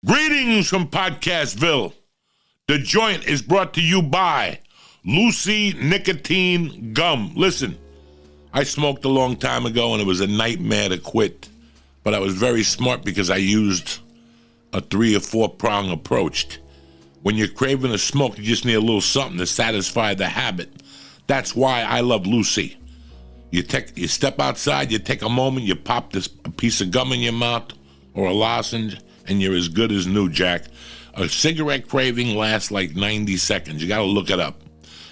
Greetings from Podcastville. The joint is brought to you by Lucy Nicotine Gum. Listen, I smoked a long time ago and it was a nightmare to quit, but I was very smart because I used a 3 or 4 prong approach. When you're craving a smoke, you just need a little something to satisfy the habit. That's why I love Lucy. You step outside, you take a moment, you pop a piece of gum in your mouth or a lozenge, and you're as good as new, Jack. A cigarette craving lasts like 90 seconds. You got to look it up.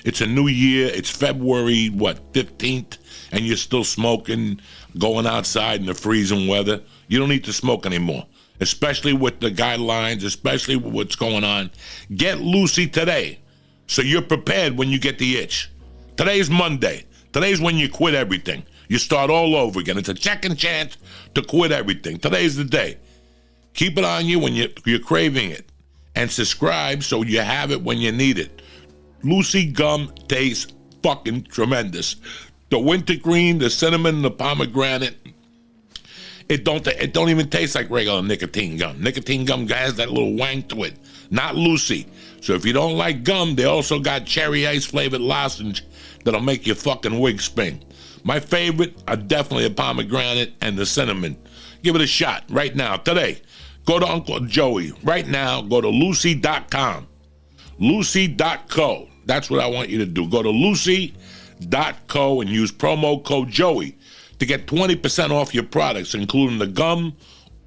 It's a new year. It's February, 15th, and you're still smoking, going outside in the freezing weather. You don't need to smoke anymore, especially with the guidelines, especially with what's going on. Get Lucy today so you're prepared when you get the itch. Today's Monday. Today's when you quit everything. You start all over again. It's a second chance to quit everything. Today's the day. Keep it on you when you're craving it. And subscribe so you have it when you need it. Lucy gum tastes fucking tremendous. The wintergreen, the cinnamon, the pomegranate. It don't even taste like regular nicotine gum. Nicotine gum has that little wang to it. Not Lucy. So if you don't like gum, they also got cherry ice flavored lozenge that'll make your fucking wig spin. My favorite are definitely the pomegranate and the cinnamon. Give it a shot right now, today. Go to Uncle Joey. Right now, go to lucy.com. Lucy.co. That's what I want you to do. Go to lucy.co and use promo code Joey to get 20% off your products, including the gum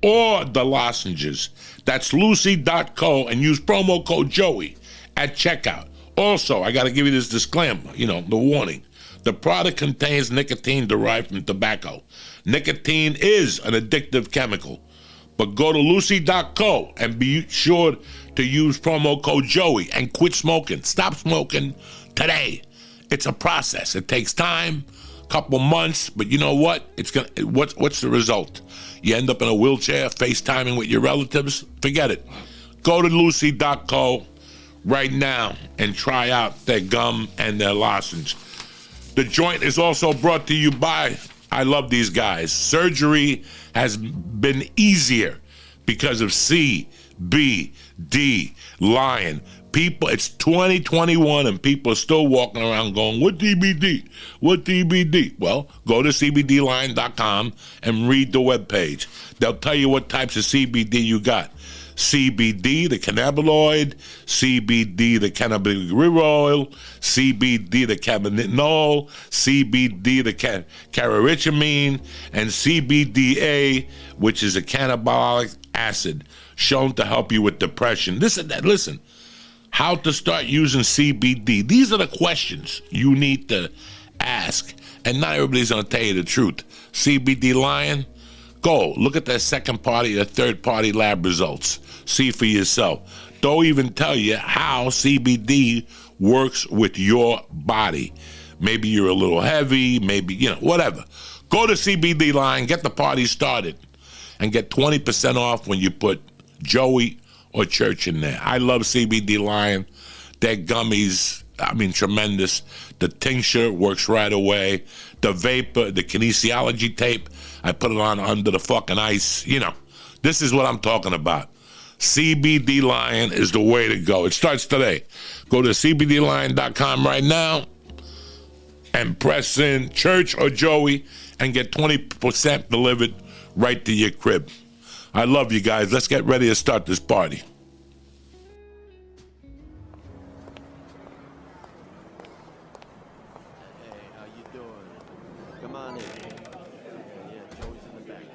or the lozenges. That's lucy.co and use promo code Joey at checkout. Also, I got to give you this disclaimer, the warning. The product contains nicotine derived from tobacco. Nicotine is an addictive chemical. But go to lucy.co and be sure to use promo code Joey and quit smoking. Stop smoking today. It's a process. It takes time, a couple months, but you know what? What's the result? You end up in a wheelchair, FaceTiming with your relatives? Forget it. Go to lucy.co right now and try out their gum and their lozenge. The joint is also brought to you by, I love these guys. Surgery has been easier because of CBD Lion. People, it's 2021 and people are still walking around going, what CBD? What CBD? Well, go to cbdlion.com and read the webpage. They'll tell you what types of CBD you got. CBD, the cannabinoid, CBD, the cannabidiol oil, CBD, the cannabinol, CBD, the carrageenan, and CBDA, which is a cannabinoid acid, shown to help you with depression. Listen, how to start using CBD. These are the questions you need to ask, and not everybody's going to tell you the truth. CBD Lion, go look at their second-party or third-party lab results. See for yourself. They'll even tell you how CBD works with your body. Maybe you're a little heavy, maybe, whatever. Go to CBD Lion, get the party started, and get 20% off when you put Joey or Church in there. I love CBD Lion. Their gummies, tremendous. The tincture works right away. The vapor, the kinesiology tape, I put it on under the fucking ice. This is what I'm talking about. CBD Lion is the way to go. It starts today. Go to cbdlion.com right now and press in Church or Joey and get 20% delivered right to your crib. I love you guys. Let's get ready to start this party.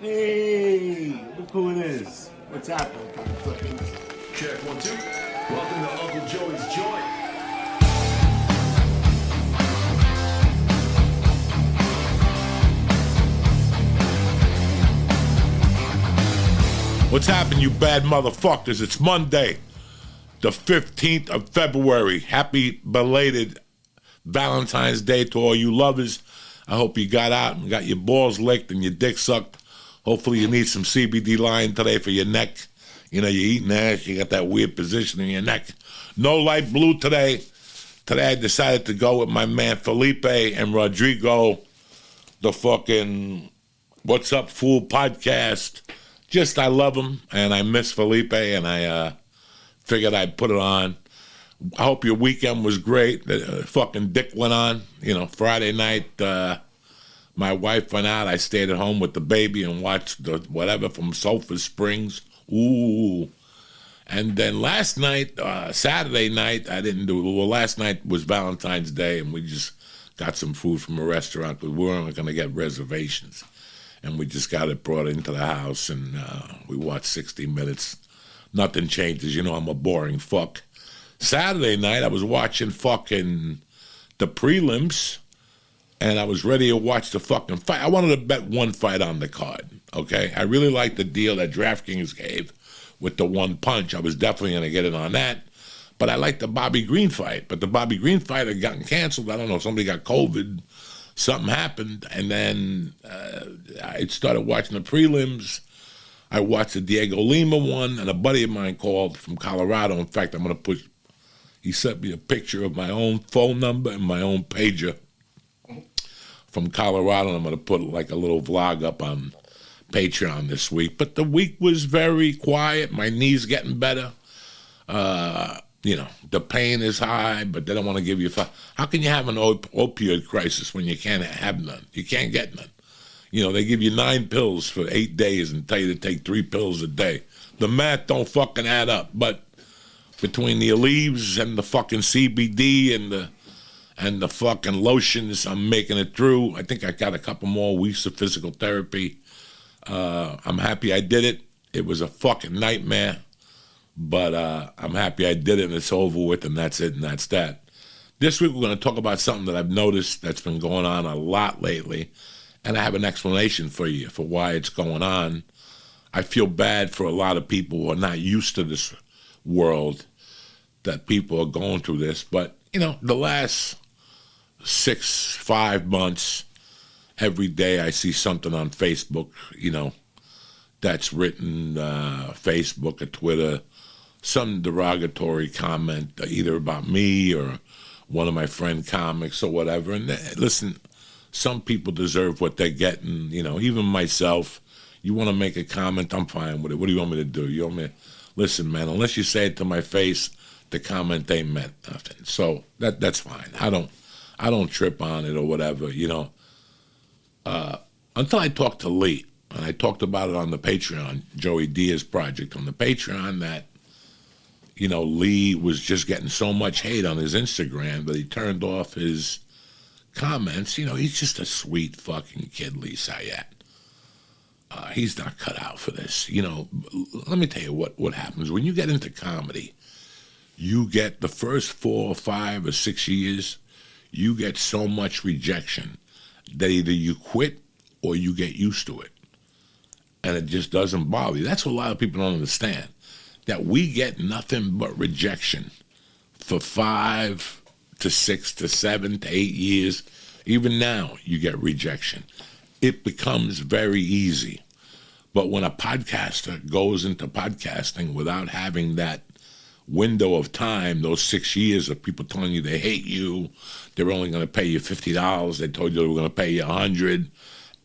Hey, look who it is. What's happening? Check 1, 2. Welcome to Uncle Joey's Joint. What's happening, you bad motherfuckers? It's Monday, the 15th of February. Happy belated Valentine's Day to all you lovers. I hope you got out and got your balls licked and your dick sucked. Hopefully you need some CBD Lion today for your neck. You're eating ass, you got that weird position in your neck. No light blue today. Today I decided to go with my man Felipe and Rodrigo, the fucking What's Up Fool podcast. just I love him, and I miss Felipe, and I figured I'd put it on. I hope your weekend was great. Fucking Dick went on. Friday night, my wife went out. I stayed at home with the baby and watched the whatever from Sulphur Springs. Ooh. And then last night, Saturday night, I didn't do it. Well, last night was Valentine's Day, and we just got some food from a restaurant because we weren't going to get reservations. And we just got it brought into the house, and we watched 60 Minutes. Nothing changes. I'm a boring fuck. Saturday night, I was watching fucking the prelims, and I was ready to watch the fucking fight. I wanted to bet one fight on the card, okay? I really liked the deal that DraftKings gave with the one punch. I was definitely going to get it on that. But I liked the Bobby Green fight. But the Bobby Green fight had gotten canceled. I don't know, somebody got COVID, something happened, and then I started watching the prelims. I watched the Diego Lima one, and a buddy of mine called from Colorado. In fact, he sent me a picture of my own phone number and my own pager from Colorado, and I'm going to put like a little vlog up on Patreon this week. But the week was very quiet. My knee's getting better. The pain is high, but they don't want to give you. How can you have an opioid crisis when you can't have none? You can't get none. They give you 9 pills for 8 days and tell you to take 3 pills a day. The math don't fucking add up. But between the Aleve and the fucking CBD and the fucking lotions, I'm making it through. I think I got a couple more weeks of physical therapy. I'm happy I did it. It was a fucking nightmare, but I'm happy I did it, and it's over with, and that's it, and that's that. This week we're going to talk about something that I've noticed that's been going on a lot lately, and I have an explanation for you for why it's going on. I feel bad for a lot of people who are not used to this world, that people are going through this, but, the last 5 months, every day I see something on Facebook, that's written, Facebook or Twitter, some derogatory comment, either about me or one of my friend comics or whatever. And listen, some people deserve what they're getting, even myself. You want to make a comment, I'm fine with it. What do you want me to do? You want me to, listen, man, unless you say it to my face, the comment ain't meant nothing. So that's fine. I don't trip on it or whatever, until I talked to Lee, and I talked about it on the Patreon, Joey Diaz project on the Patreon, that, Lee was just getting so much hate on his Instagram that he turned off his comments. He's just a sweet fucking kid, Lee Sayat. He's not cut out for this. Let me tell you what happens. When you get into comedy, you get the first 4 or 5 or 6 years, you get so much rejection that either you quit or you get used to it. And it just doesn't bother you. That's what a lot of people don't understand, that we get nothing but rejection for 5 to 6 to 7 to 8 years. Even now, you get rejection. It becomes very easy. But when a podcaster goes into podcasting without having that window of time, those 6 years of people telling you they hate you, they're only going to pay you $50, they told you they were going to pay you $100.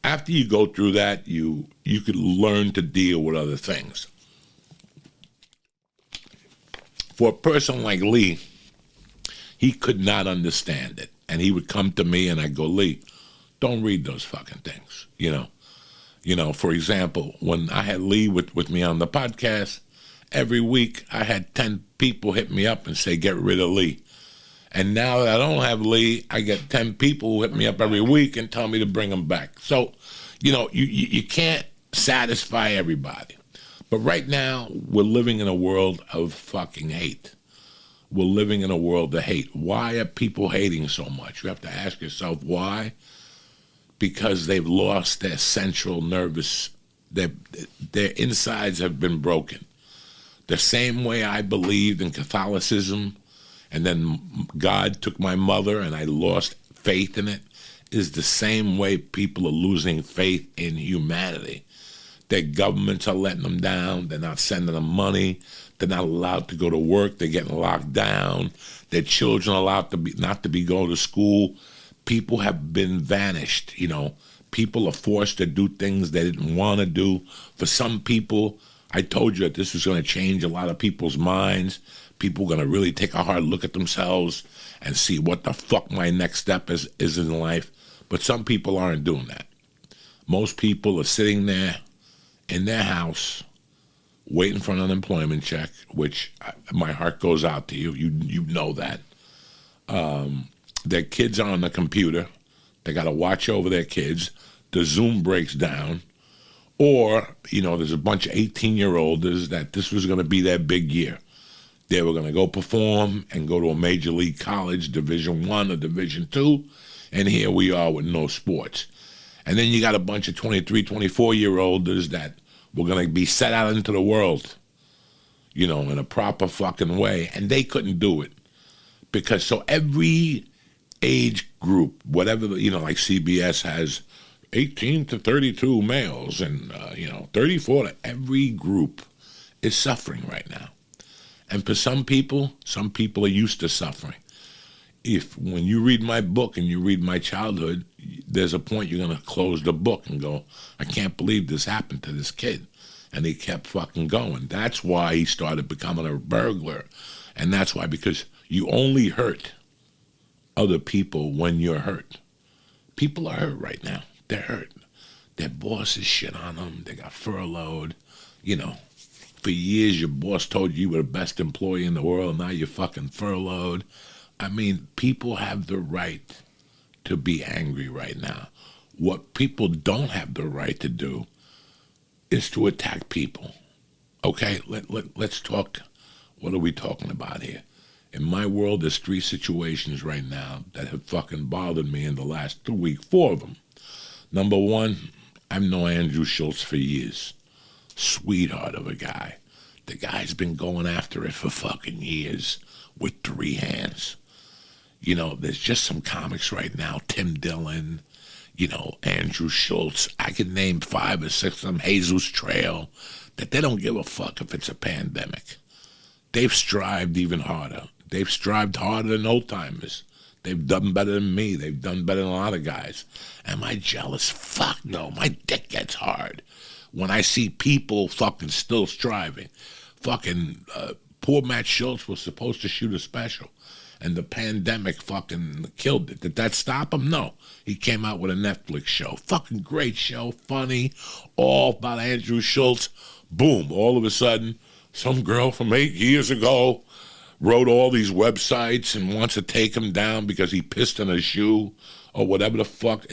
After you go through that, you could learn to deal with other things. For a person like Lee, he could not understand it. And he would come to me and I'd go, Lee, don't read those fucking things. For example, when I had Lee with me on the podcast, every week I had 10 people hit me up and say, get rid of Lee. And now that I don't have Lee, I get 10 people who hit me up every week and tell me to bring him back. So, you can't satisfy everybody. But right now, we're living in a world of fucking hate. We're living in a world of hate. Why are people hating so much? You have to ask yourself why. Because they've lost their central nervous, their insides have been broken. The same way I believed in Catholicism, and then God took my mother and I lost faith in it, is the same way people are losing faith in humanity. Their governments are letting them down. They're not sending them money. They're not allowed to go to work. They're getting locked down. Their children are allowed to not to be going to school. People have been vanished, People are forced to do things they didn't want to do. For some people, I told you that this was going to change a lot of people's minds. People are going to really take a hard look at themselves and see what the fuck my next step is in life. But some people aren't doing that. Most people are sitting there in their house waiting for an unemployment check, which my heart goes out to you. You know that. Their kids are on the computer. They got to watch over their kids. The Zoom breaks down. Or, there's a bunch of 18-year-olds that this was going to be their big year. They were going to go perform and go to a major league college, Division I or Division II, and here we are with no sports. And then you got a bunch of 23, 24-year-olds that were going to be set out into the world, in a proper fucking way, and they couldn't do it. Because so every age group, whatever, like CBS has 18 to 32 males and, 34 to every group is suffering right now. And for some people are used to suffering. When you read my book and you read my childhood, there's a point you're going to close the book and go, I can't believe this happened to this kid. And he kept fucking going. That's why he started becoming a burglar. And that's why, because you only hurt other people when you're hurt. People are hurt right now. They're hurt. Their bosses shit on them. They got furloughed. For years your boss told you were the best employee in the world. Now you're fucking furloughed. I mean, people have the right to be angry right now. What people don't have the right to do is to attack people. Okay, let's talk. What are we talking about here? In my world, there's 3 situations right now that have fucking bothered me in the last 2 weeks, 4 of them. Number 1, I've known Andrew Schultz for years. Sweetheart of a guy. The guy's been going after it for fucking years with 3 hands. There's just some comics right now, Tim Dillon, Andrew Schultz. I could name 5 or 6 of them, Jesus Trail, that they don't give a fuck if it's a pandemic. They've strived even harder. They've strived harder than old-timers. They've done better than me. They've done better than a lot of guys. Am I jealous? Fuck no. My dick gets hard when I see people fucking still striving. Fucking poor Matt Schultz was supposed to shoot a special, and the pandemic fucking killed it. Did that stop him? No. He came out with a Netflix show. Fucking great show, funny, all about Andrew Schultz. Boom, all of a sudden, some girl from 8 years ago wrote all these websites and wants to take him down because he pissed in a shoe or whatever the fuck.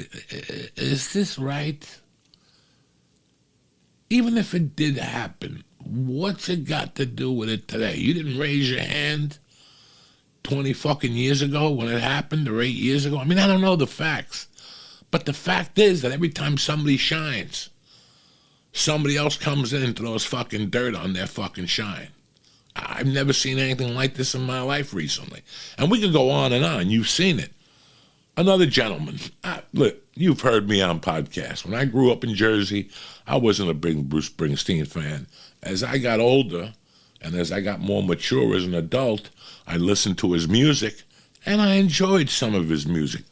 Is this right? Even if it did happen, what's it got to do with it today? You didn't raise your hand 20 fucking years ago when it happened, or 8 years ago. I mean, I don't know the facts. But the fact is that every time somebody shines, somebody else comes in and throws fucking dirt on their fucking shine. I've never seen anything like this in my life recently. And we could go on and on. You've seen it. Another gentleman. Look, you've heard me on podcasts. When I grew up in Jersey, I wasn't a big Bruce Springsteen fan. As I got older and as I got more mature as an adult, I listened to his music and I enjoyed some of his music.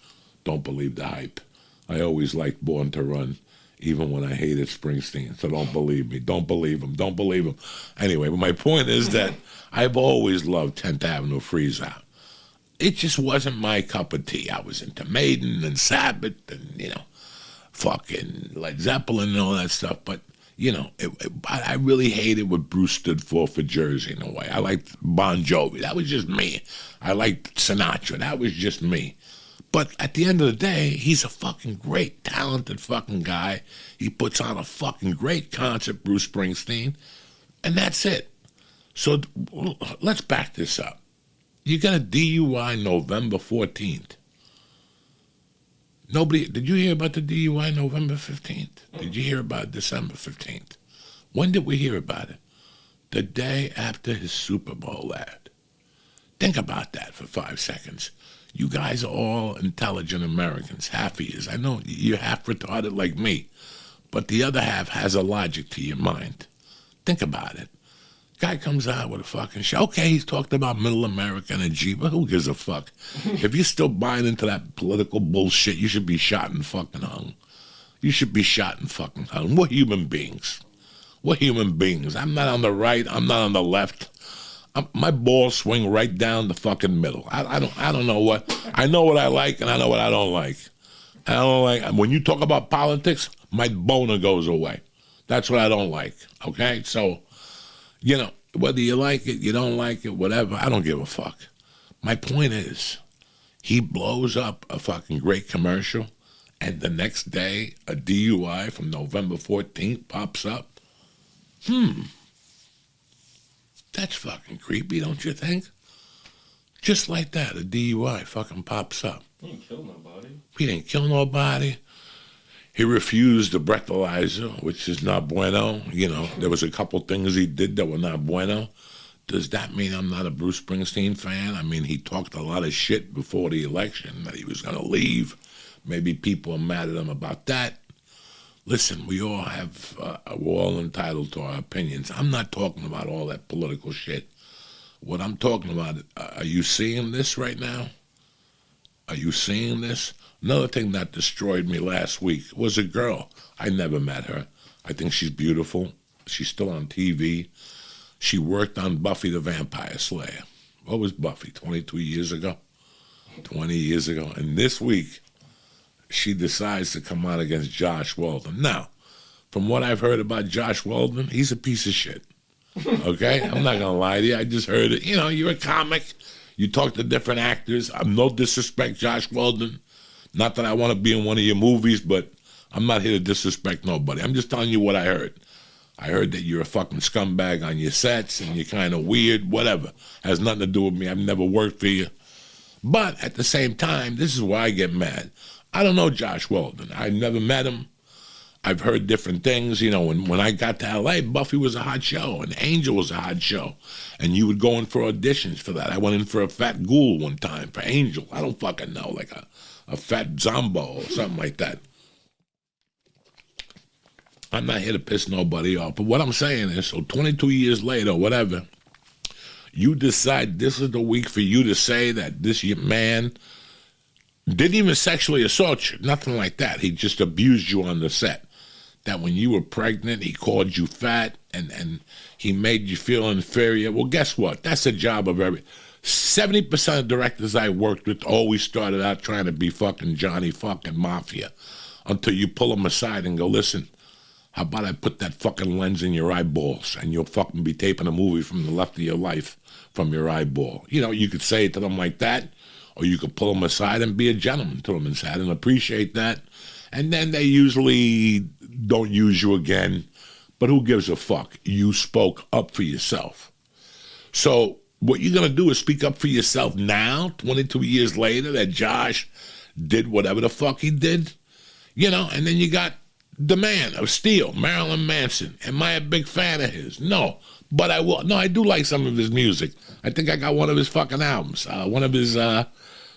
Don't believe the hype. I always liked Born to Run, even when I hated Springsteen. So don't believe me. Don't believe him. Don't believe him. Anyway, but my point is that I've always loved 10th Avenue Freeze Out. It just wasn't my cup of tea. I was into Maiden and Sabbath and, fucking Led Zeppelin and all that stuff. But, I really hated what Bruce stood for Jersey in a way. I liked Bon Jovi. That was just me. I liked Sinatra. That was just me. But at the end of the day, he's a fucking great, talented fucking guy. He puts on a fucking great concert, Bruce Springsteen, and that's it. So let's back this up. You got a DUI November 14th. Did you hear about the DUI November 15th? Did you hear about December 15th? When did we hear about it? The day after his Super Bowl ad. Think about that for 5 seconds. You guys are all intelligent Americans, half of you. I know you're half retarded like me, but the other half has a logic to your mind. Think about it. Guy comes out with a fucking show. Okay, he's talked about middle America and a Jeep, but who gives a fuck? If you're still buying into that political bullshit, you should be shot and fucking hung. You should be shot in fucking hell. We're human beings. We're human beings. I'm not on the right. I'm not on the left. My balls swing right down the fucking middle. I don't know what. I know what I like and I know what I don't like. I don't like when you talk about politics. My boner goes away. That's what I don't like. Okay, so whether you like it, you don't like it, whatever. I don't give a fuck. My point is, he blows up a fucking great commercial, and the next day a DUI from November 14th pops up. That's fucking creepy, don't you think? Just like that, a DUI fucking pops up. He didn't kill nobody. He didn't kill nobody. He refused the breathalyzer, which is not bueno. There was a couple things he did that were not bueno. Does that mean I'm not a Bruce Springsteen fan? I mean, he talked a lot of shit before the election that he was going to leave. Maybe people are mad at him about that. Listen, we're all entitled to our opinions. I'm not talking about all that political shit. What I'm talking about, are you seeing this right now? Are you seeing this? Another thing that destroyed me last week was a girl. I never met her. I think she's beautiful. She's still on TV. She worked on Buffy the Vampire Slayer. What was Buffy, 22 years ago? 20 years ago. And this week, she decides to come out against Josh Weldon. Now, from what I've heard about Josh Weldon, he's a piece of shit. Okay? I'm not going to lie to you. I just heard it. You're a comic. You talk to different actors. I'm no disrespect, Josh Weldon. Not that I want to be in one of your movies, but I'm not here to disrespect nobody. I'm just telling you what I heard. I heard that you're a fucking scumbag on your sets and you're kind of weird, whatever. Has nothing to do with me. I've never worked for you. But at the same time, this is why I get mad. I don't know Josh Weldon. I never met him. I've heard different things. When I got to L.A., Buffy was a hot show and Angel was a hot show. And you would go in for auditions for that. I went in for a fat ghoul one time for Angel. I don't fucking know, like a fat zombo or something like that. I'm not here to piss nobody off. But what I'm saying is, so 22 years later, whatever, you decide this is the week for you to say that this man didn't even sexually assault you, nothing like that. He just abused you on the set. That when you were pregnant, he called you fat and he made you feel inferior. Well, guess what? That's the job of 70% of directors I worked with always started out trying to be fucking Johnny fucking Mafia until you pull them aside and go, listen, how about I put that fucking lens in your eyeballs and you'll fucking be taping a movie from the left of your life from your eyeball. You could say it to them like that. Or you could pull them aside and be a gentleman to them inside and appreciate that. And then they usually don't use you again. But who gives a fuck? You spoke up for yourself. So what you're going to do is speak up for yourself now, 22 years later, that Josh did whatever the fuck he did. And then you got the man of steel, Marilyn Manson. Am I a big fan of his? No. But I will. No, I do like some of his music. I think I got one of his fucking albums, one of his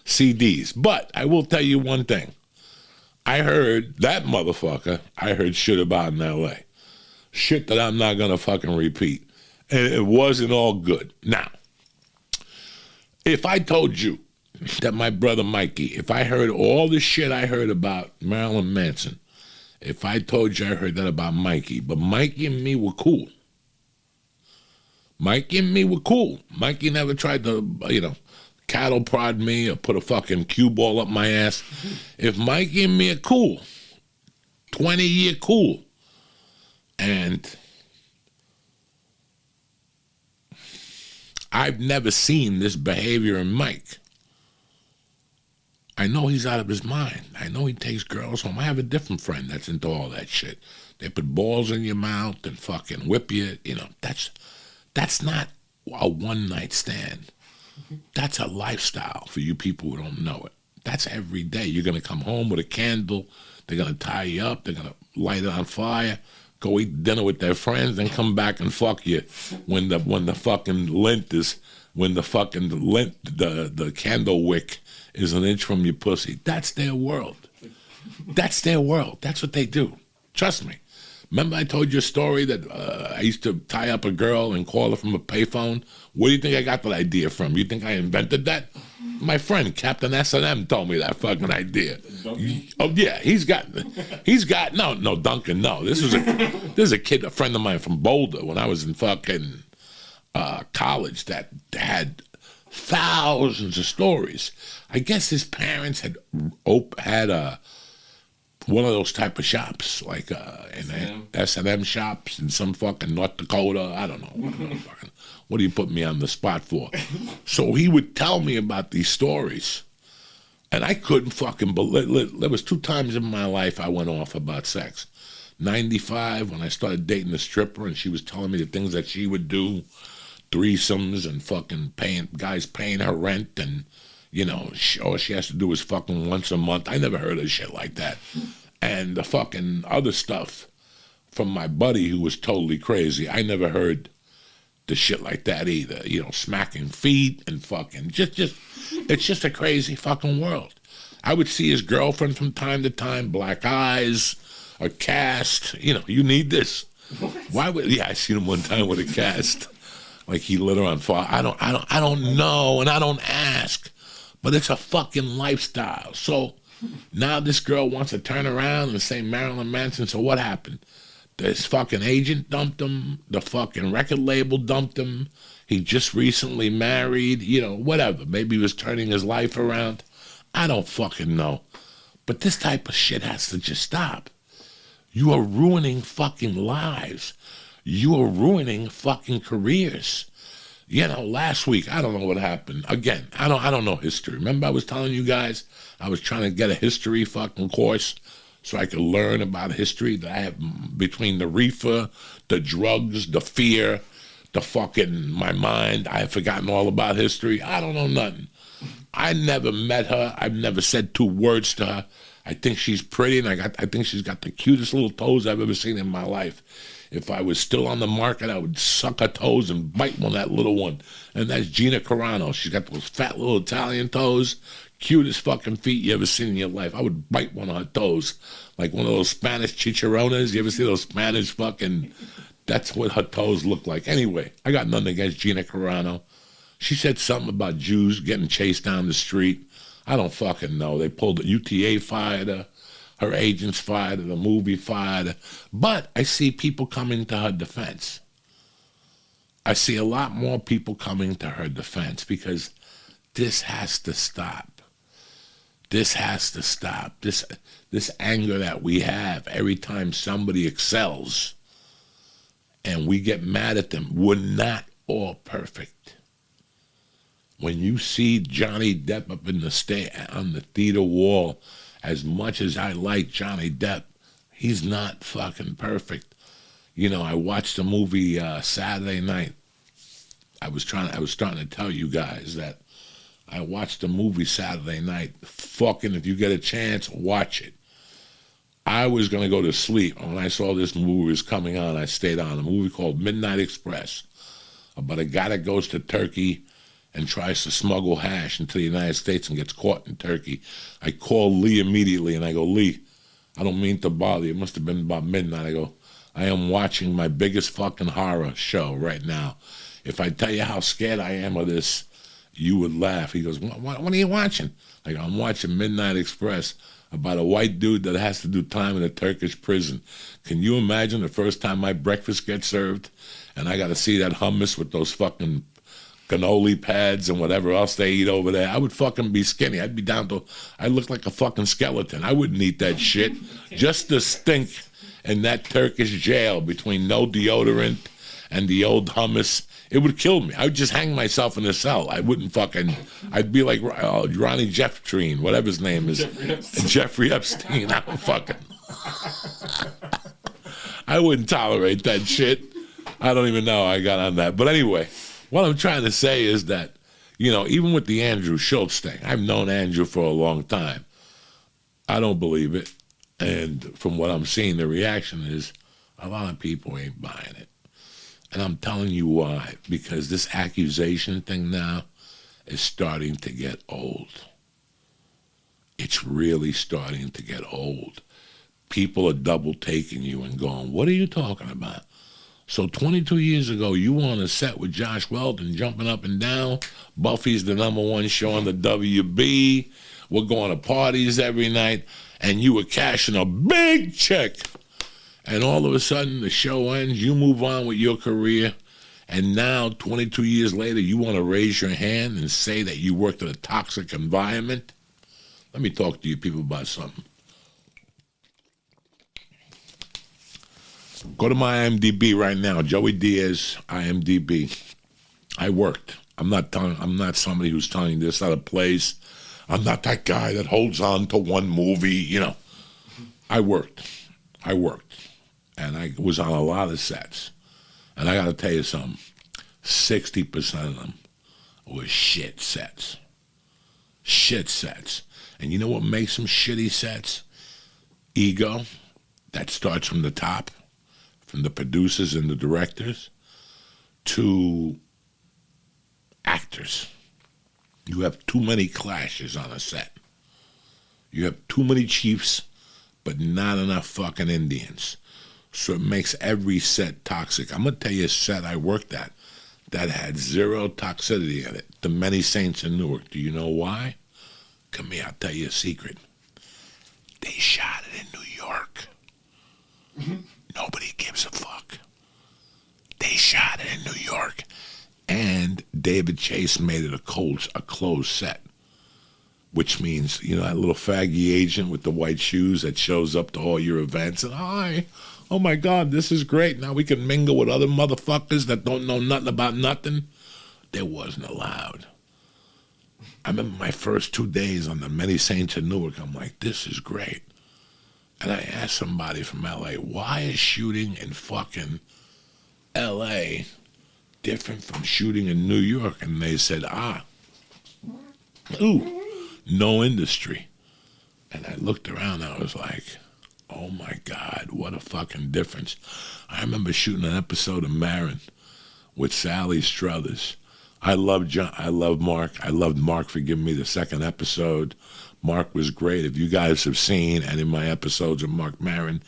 CDs. But I will tell you one thing. I heard that motherfucker, I heard shit about in L.A. Shit that I'm not going to fucking repeat. And it wasn't all good. Now, if I told you that my brother Mikey, if I heard all the shit I heard about Marilyn Manson, if I told you I heard that about Mikey, but Mikey and me were cool. Mikey and me were cool. Mikey never tried to, cattle prod me or put a fucking cue ball up my ass. If Mikey and me are cool, 20-year cool, and I've never seen this behavior in Mike. I know he's out of his mind. I know he takes girls home. I have a different friend that's into all that shit. They put balls in your mouth and fucking whip you. That's not a one-night stand. That's a lifestyle for you people who don't know it. That's every day. You're going to come home with a candle. They're going to tie you up. They're going to light it on fire, go eat dinner with their friends, then come back and fuck you when the fucking the candle wick is an inch from your pussy. That's their world. That's their world. That's what they do. Trust me. Remember I told you a story that I used to tie up a girl and call her from a payphone? Where do you think I got that idea from? You think I invented that? my friend Captain S&M told me that fucking idea. Oh yeah, he's got no Duncan. No, this is a kid, a friend of mine from Boulder when I was in fucking college that had thousands of stories. I guess his parents had one of those type of shops, like in S&M shops in some fucking North Dakota. I don't know. What do you put me on the spot for? So he would tell me about these stories, and I couldn't fucking believe. There was 2 times in my life I went off about sex. 95 when I started dating a stripper, and she was telling me the things that she would do, threesomes and fucking guys paying her rent, and you know, all she has to do is fucking once a month. I never heard of shit like that. And the fucking other stuff from my buddy who was totally crazy, I never heard the shit like that either. You know, smacking feet and fucking it's just a crazy fucking world. I would see his girlfriend from time to time, black eyes, a cast. You know, you need this. Why would? Yeah, I seen him one time with a cast. Like he lit her on fire. I don't know, and I don't ask. But it's a fucking lifestyle. So now this girl wants to turn around and say Marilyn Manson. So what happened? This fucking agent dumped him. The fucking record label dumped him. He just recently married. You know, whatever. Maybe he was turning his life around. I don't fucking know. But this type of shit has to just stop. You are ruining fucking lives. You are ruining fucking careers. You know, last week, I don't know what happened. Again, I don't know history. Remember I was telling you guys I was trying to get a history fucking course so I could learn about history that I have between the reefer, the drugs, the fear, the fucking my mind. I have forgotten all about history. I don't know nothing. I never met her. I've never said 2 words to her. I think she's pretty, and I think she's got the cutest little toes I've ever seen in my life. If I was still on the market, I would suck her toes and bite on that little one. And that's Gina Carano. She's got those fat little Italian toes, cutest fucking feet you ever seen in your life. I would bite one of her toes, like one of those Spanish chicharrones. You ever see those Spanish fucking... That's what her toes look like. Anyway, I got nothing against Gina Carano. She said something about Jews getting chased down the street. I don't fucking know. They pulled the UTA fired her. Her agents fired her, the movie fired her. But I see people coming to her defense. I see a lot more people coming to her defense because this has to stop. This has to stop. This anger that we have every time somebody excels and we get mad at them. We're not all perfect. When you see Johnny Depp up in on the theater wall, as much as I like Johnny Depp, he's not fucking perfect. You know, I watched the movie Saturday night. I was starting to tell you guys that I watched the movie Saturday night. Fucking, if you get a chance, watch it. I was going to go to sleep. When I saw this movie was coming on, I stayed on. A movie called Midnight Express about a guy that goes to Turkey and tries to smuggle hash into the United States and gets caught in Turkey. I call Lee immediately, and I go, Lee, I don't mean to bother you. It must have been about midnight. I go, I am watching my biggest fucking horror show right now. If I tell you how scared I am of this, you would laugh. He goes, what are you watching? I go, I'm watching Midnight Express about a white dude that has to do time in a Turkish prison. Can you imagine the first time my breakfast gets served and I got to see that hummus with those fucking cannoli pads and whatever else they eat over there? I would fucking be skinny. I'd be down to, I look like a fucking skeleton. I wouldn't eat that shit. Just the stink in that Turkish jail between no deodorant and the old hummus, it would kill me. I would just hang myself in a cell. I wouldn't fucking, I'd be like Ronnie Jefftreen, whatever his name is. Jeffrey Epstein. I don't fucking, I wouldn't tolerate that shit. I don't even know how I got on that. But anyway, what I'm trying to say is that, you know, even with the Andrew Schultz thing, I've known Andrew for a long time. I don't believe it. And from what I'm seeing, the reaction is a lot of people ain't buying it. And I'm telling you why. Because this accusation thing now is starting to get old. It's really starting to get old. People are double taking you and going, what are you talking about? So 22 years ago, you were on a set with Josh Weldon jumping up and down. Buffy's the #1 show on the WB. We're going to parties every night, and you were cashing a big check. And all of a sudden, the show ends, you move on with your career, and now, 22 years later, you want to raise your hand and say that you worked in a toxic environment? Let me talk to you people about something. Go to my IMDb right now, Joey Diaz, IMDb. I worked. I'm not somebody who's telling you this out of place. I'm not that guy that holds on to one movie, you know. I worked. And I was on a lot of sets. And I got to tell you something. 60% of them were shit sets. Shit sets. And you know what makes them shitty sets? Ego. That starts from the top, from the producers and the directors, to actors. You have too many clashes on a set. You have too many chiefs, but not enough fucking Indians. So it makes every set toxic. I'm going to tell you a set I worked at that had zero toxicity in it. The Many Saints in Newark. Do you know why? Come here, I'll tell you a secret. They shot it in New York. Nobody gives a fuck. They shot it in New York. And David Chase made it a closed set. Which means, you know, that little faggy agent with the white shoes that shows up to all your events and, hi, oh my God, this is great. Now we can mingle with other motherfuckers that don't know nothing about nothing. That wasn't allowed. I remember my first 2 days on the Many Saints in Newark. I'm like, this is great. And I asked somebody from L.A., why is shooting in fucking L.A. different from shooting in New York? And they said, no industry. And I looked around, I was like, oh my God, what a fucking difference. I remember shooting an episode of Marin with Sally Struthers. I loved Mark. I loved Mark for giving me the second episode. Mark was great. If you guys have seen any of my episodes of Mark Maron,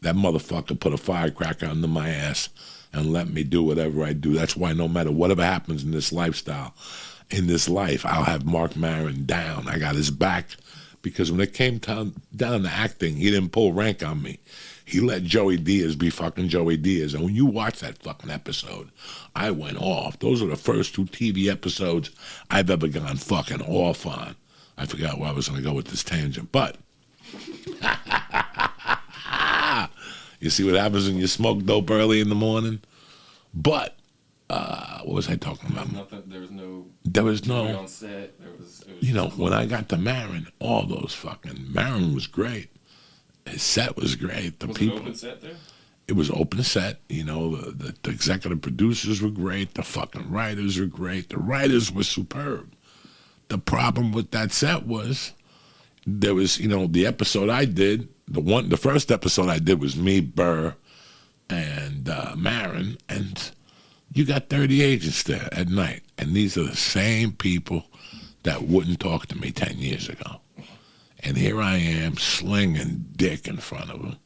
that motherfucker put a firecracker under my ass and let me do whatever I do. That's why no matter whatever happens in this lifestyle, in this life, I'll have Mark Maron down. I got his back because when it came down to acting, he didn't pull rank on me. He let Joey Diaz be fucking Joey Diaz. And when you watch that fucking episode, I went off. Those are the first 2 TV episodes I've ever gone fucking off on. I forgot where I was going to go with this tangent, but you see what happens when you smoke dope early in the morning? But what was I talking about? Nothing. There was no on set. It was you know, when I got to Marin, all those fucking Marin was great. His set was great. The was people. It open set there? It was open set. You know, the executive producers were great. The fucking writers were great. The writers were superb. The problem with that set was there was, you know, the episode I did, the first episode I did was me, Burr, and Marin, and you got 30 agents there at night, and these are the same people that wouldn't talk to me 10 years ago. And here I am slinging dick in front of them.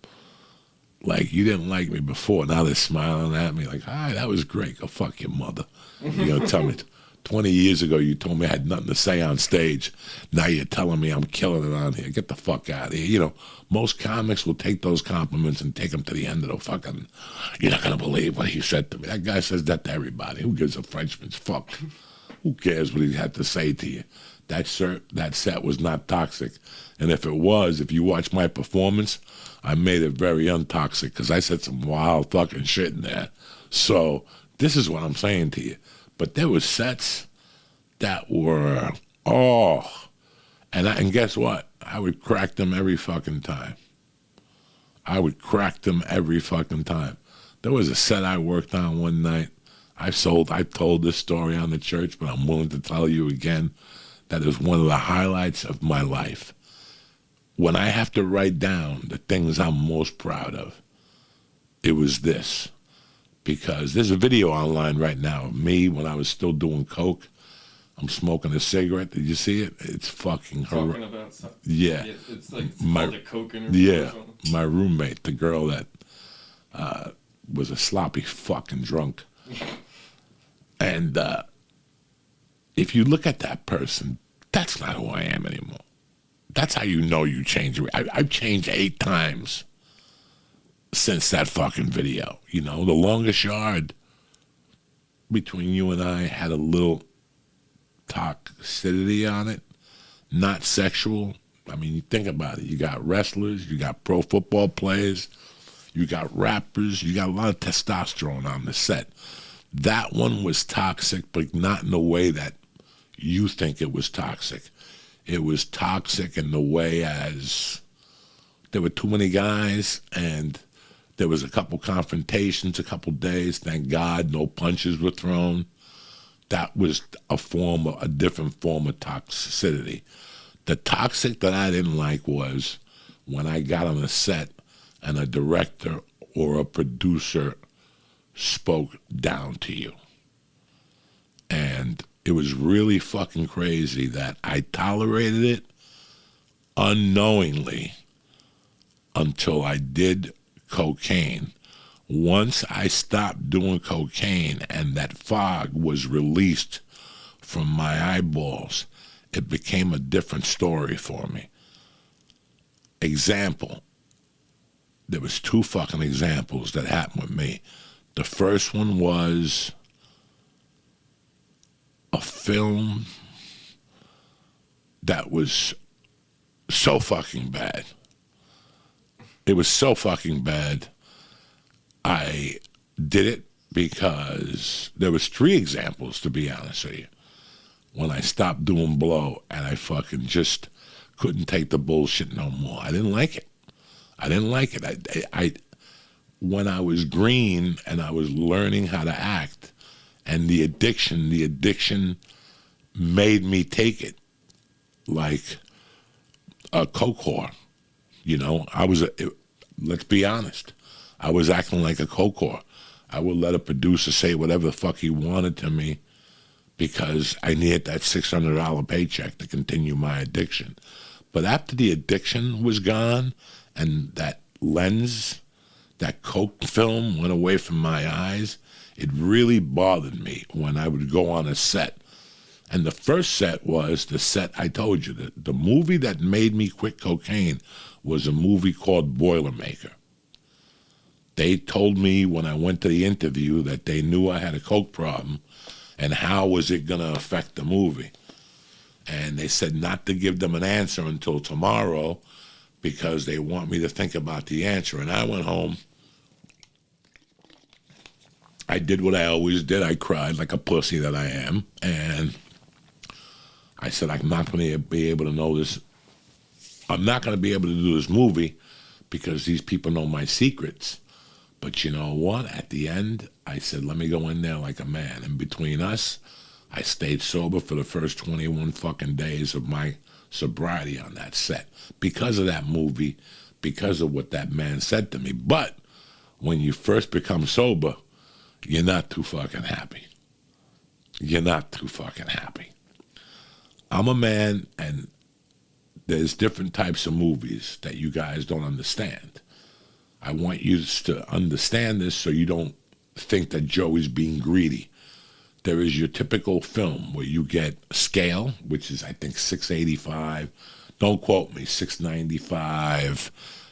Like, you didn't like me before. Now they're smiling at me like, hi, that was great. Go fuck your mother. You're going to tell me 20 years ago you told me I had nothing to say on stage. Now you're telling me I'm killing it on here. Get the fuck out of here. You know, most comics will take those compliments and take them to the end of the fucking, you're not going to believe what he said to me. That guy says that to everybody. Who gives a Frenchman's fuck? Who cares what he had to say to you? That set was not toxic. And if it was, if you watch my performance, I made it very untoxic because I said some wild fucking shit in there. So this is what I'm saying to you. But there were sets that were, and guess what? I would crack them every fucking time. I would crack them every fucking time. There was a set I worked on one night. I've told this story on the church, but I'm willing to tell you again. That is one of the highlights of my life. When I have to write down the things I'm most proud of, it was this. Because there's a video online right now of me when I was still doing coke. I'm smoking a cigarette. Did you see it? It's fucking Talking about something. Yeah. It's like called a coke interview. Yeah, my roommate, the girl that was a sloppy fucking drunk. And if you look at that person, that's not who I am anymore. That's how you know you changed. I've changed 8 times since that fucking video. You know, the longest yard between you and I had a little toxicity on it, not sexual. I mean, you think about it. You got wrestlers, you got pro football players, you got rappers, you got a lot of testosterone on the set. That one was toxic, but not in the way that you think it was toxic. It was toxic in the way as there were too many guys and there was a couple confrontations, a couple days. Thank God no punches were thrown. That was a different form of toxicity. The toxic that I didn't like was when I got on a set and a director or a producer spoke down to you. And it was really fucking crazy that I tolerated it unknowingly until I did cocaine. Once I stopped doing cocaine and that fog was released from my eyeballs, it became a different story for me. Example. There was 2 fucking examples that happened with me. The first one was a film that was so fucking bad. It was so fucking bad. I did it because there was 3 examples, to be honest with you, when I stopped doing blow and I fucking just couldn't take the bullshit no more. I didn't like it. I when I was green and I was learning how to act, and the addiction made me take it like a coke whore. You know, let's be honest, I was acting like a coke whore. I would let a producer say whatever the fuck he wanted to me because I needed that $600 paycheck to continue my addiction. But after the addiction was gone and that lens, that coke film went away from my eyes, it really bothered me when I would go on a set. And the first set was the set I told you. The movie that made me quit cocaine was a movie called Boilermaker. They told me when I went to the interview that they knew I had a coke problem and how was it going to affect the movie. And they said not to give them an answer until tomorrow because they want me to think about the answer. And I went home. I did what I always did. I cried like a pussy that I am. And I said, I'm not going to be able to know this. I'm not going to be able to do this movie because these people know my secrets. But you know what? At the end, I said, let me go in there like a man. And between us, I stayed sober for the first 21 fucking days of my sobriety on that set because of that movie, because of what that man said to me. But when you first become sober, you're not too fucking happy. You're not too fucking happy. I'm a man, and there's different types of movies that you guys don't understand. I want you to understand this so you don't think that Joey's being greedy. There is your typical film where you get scale, which is, I think, $685. Don't quote me, $695.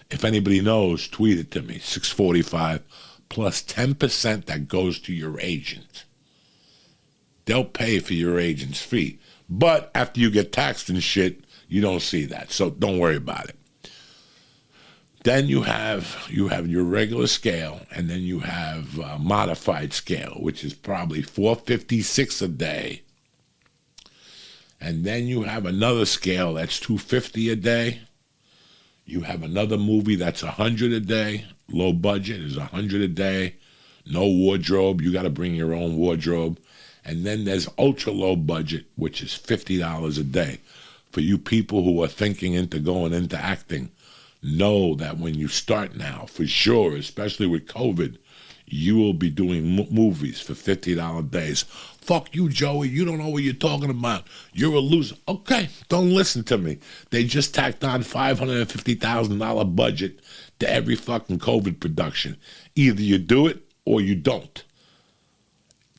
If anybody knows, tweet it to me, $645, plus 10% that goes to your agent. They'll pay for your agent's fee. But after you get taxed and shit, you don't see that. So don't worry about it. Then you have your regular scale, and then you have modified scale, which is probably $456 a day. And then you have another scale that's $250 a day. You have another movie that's $100 a day. Low budget is $100 a day. No wardrobe. You got to bring your own wardrobe. And then there's ultra low budget, which is $50 a day. For you people who are thinking into going into acting, know that when you start now, for sure, especially with COVID, you will be doing movies for $50 days. Fuck you, Joey. You don't know what you're talking about. You're a loser. Okay, don't listen to me. They just tacked on $550,000 budget to every fucking COVID production. Either you do it or you don't.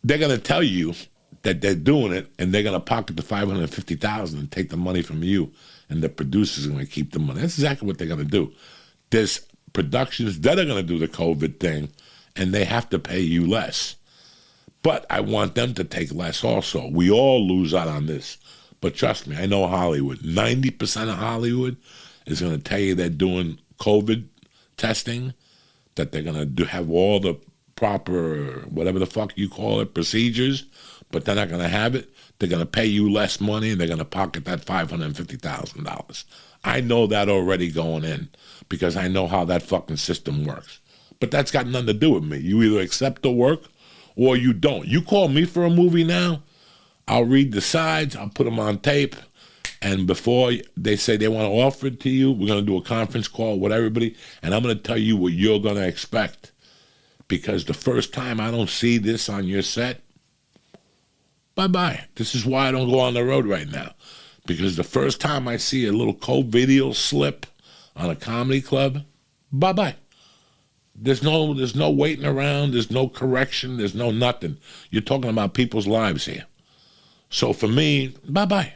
They're going to tell you that they're doing it, and they're going to pocket the $550,000 and take the money from you, and the producers are going to keep the money. That's exactly what they're going to do. There's productions that are going to do the COVID thing, and they have to pay you less. But I want them to take less also. We all lose out on this. But trust me, I know Hollywood. 90% of Hollywood is going to tell you they're doing COVID testing, that they're going to have all the proper, whatever the fuck you call it, procedures, but they're not going to have it. They're going to pay you less money, and they're going to pocket that $550,000. I know that already going in because I know how that fucking system works. But that's got nothing to do with me. You either accept the work or you don't. You call me for a movie now, I'll read the sides, I'll put them on tape, and before they say they want to offer it to you, we're going to do a conference call with everybody, and I'm going to tell you what you're going to expect. Because the first time I don't see this on your set, bye-bye. This is why I don't go on the road right now. Because the first time I see a little co-video slip on a comedy club, bye-bye. There's no waiting around, there's no correction, there's no nothing. You're talking about people's lives here. So for me, bye-bye.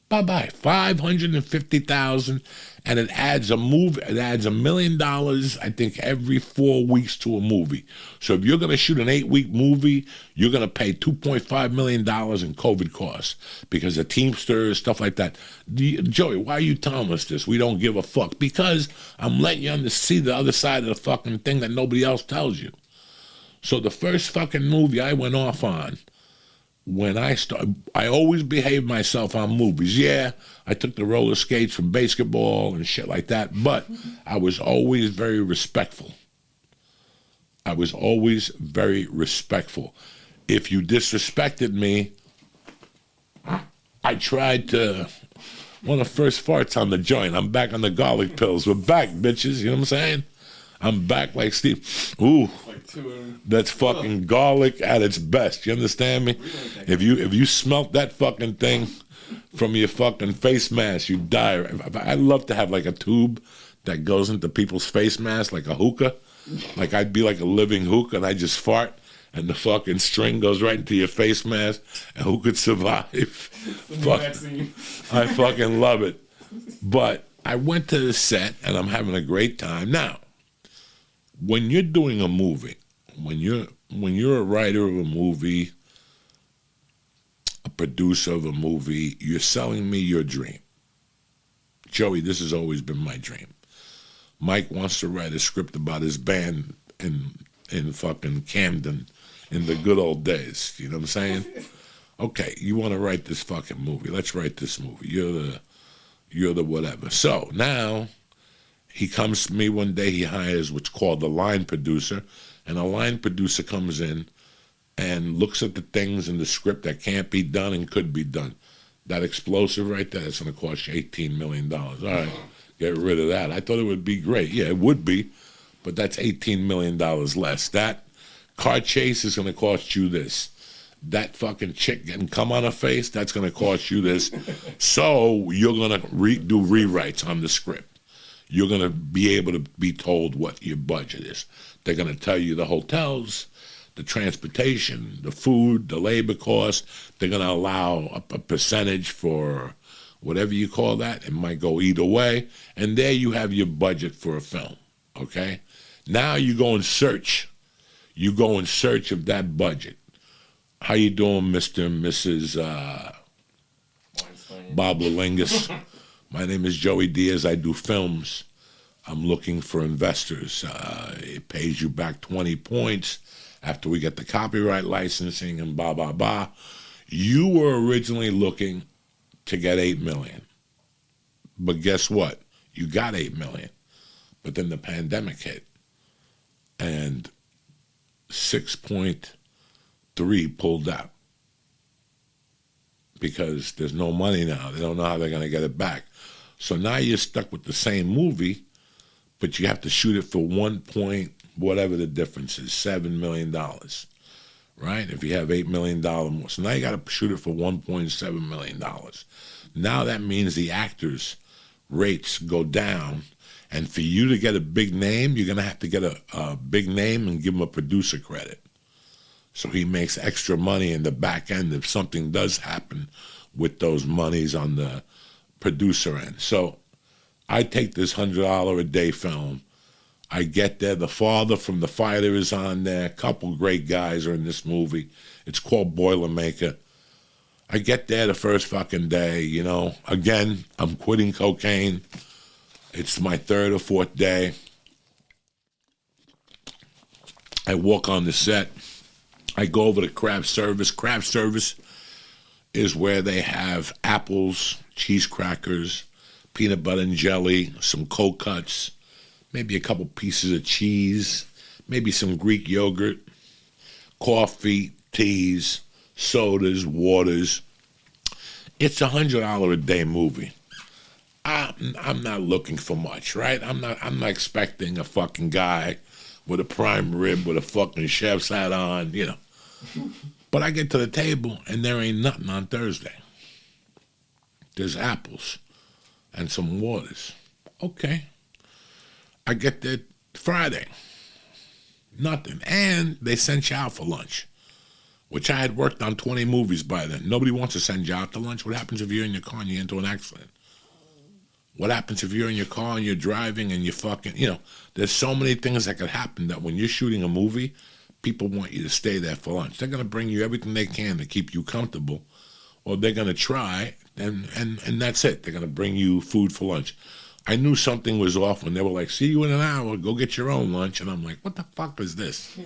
Bye-bye. $550,000, and it adds $1 million, I think, every 4 weeks to a movie. So if you're going to shoot an 8-week movie, you're going to pay $2.5 million in COVID costs because of Teamsters, stuff like that. Joey, why are you telling us this? We don't give a fuck. Because I'm letting you see the other side of the fucking thing that nobody else tells you. So the first fucking movie I went off on, when I always behaved myself on movies. Yeah, I took the roller skates from basketball and shit like that, but I was always very respectful. I was always very respectful. If you disrespected me, I tried to, one of the first farts on the joint, I'm back on the garlic pills. We're back, bitches, you know what I'm saying? I'm back like Steve. Ooh, that's fucking garlic at its best. You understand me? If you smelt that fucking thing from your fucking face mask, you die. I'd love to have like a tube that goes into people's face masks, like a hookah. Like I'd be like a living hookah, and I just fart, and the fucking string goes right into your face mask, and who could survive? Fuck, I fucking love it. But I went to the set, and I'm having a great time. Now, when you're doing a movie, when you're a writer of a movie, a producer of a movie, you're selling me your dream. Joey, this has always been my dream. Mike wants to write a script about his band in fucking Camden in the good old days. You know what I'm saying? Okay, you want to write this fucking movie. Let's write this movie. You're the whatever. So now he comes to me one day, he hires what's called a line producer, and a line producer comes in and looks at the things in the script that can't be done and could be done. That explosive right there, it's going to cost you $18 million. All right, get rid of that. I thought it would be great. Yeah, it would be, but that's $18 million less. That car chase is going to cost you this. That fucking chick getting cum on her face, that's going to cost you this. So you're going to do rewrites on the script. You're going to be able to be told what your budget is. They're going to tell you the hotels, the transportation, the food, the labor costs. They're going to allow a percentage for whatever you call that. It might go either way. And there you have your budget for a film, okay? Now you go and search. You go in search of that budget. How you doing, Mr. and Mrs. Bob Lalingus? My name is Joey Diaz. I do films. I'm looking for investors. It pays you back 20 points after we get the copyright licensing and blah, blah, blah. You were originally looking to get $8 million. But guess what? You got $8 million. But then the pandemic hit. And 6.3 pulled out. Because there's no money now. They don't know how they're going to get it back. So now you're stuck with the same movie, but you have to shoot it for 1 point, whatever the difference is, $7 million, right? If you have $8 million more. So now you got to shoot it for $1.7 million. Now that means the actors' rates go down, And for you to get a big name, you're going to have to get a big name and give him a producer credit. So he makes extra money in the back end if something does happen with those monies on the producer end. So I take this $100 a day film. I get there. The father from The Fighter is on there. A couple great guys are in this movie. It's called Boilermaker. I get there the first fucking day, you know. Again, I'm quitting cocaine. It's my third or fourth day. I walk on the set. I go over to craft service. Craft service is where they have apples, cheese crackers, peanut butter and jelly, some cold cuts, maybe a couple pieces of cheese, maybe some Greek yogurt, coffee, teas, sodas, waters. It's $100 a day movie. I'm not looking for much, right? I'm not expecting a fucking guy with a prime rib with a fucking chef's hat on, you know. But I get to the table and there ain't nothing on Thursday. There's apples and some waters. Okay. I get there Friday. Nothing. And they sent you out for lunch, which I had worked on 20 movies by then. Nobody wants to send you out to lunch. What happens if you're in your car and you get into an accident? What happens if you're in your car and you're driving and you fucking, you know, there's so many things that could happen that when you're shooting a movie, people want you to stay there for lunch. They're going to bring you everything they can to keep you comfortable, or they're going to try, and that's it. They're going to bring you food for lunch. I knew something was off when they were like, see you in an hour, go get your own lunch. And I'm like, what the fuck is this?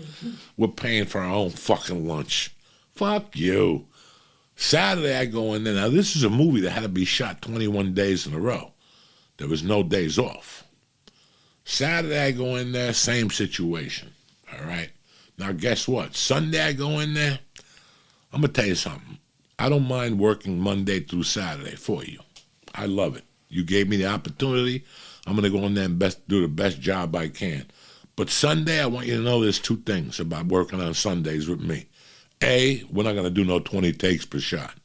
We're paying for our own fucking lunch. Fuck you. Saturday I go in there. Now this is a movie that had to be shot 21 days in a row. There was no days off. Saturday I go in there, same situation. All right. Now guess what? Sunday I go in there. I'm going to tell you something. I don't mind working Monday through Saturday for you. I love it. You gave me the opportunity. I'm going to go in there and do the best job I can. But Sunday, I want you to know there's two things about working on Sundays with me. A, we're not going to do no 20 takes per shot.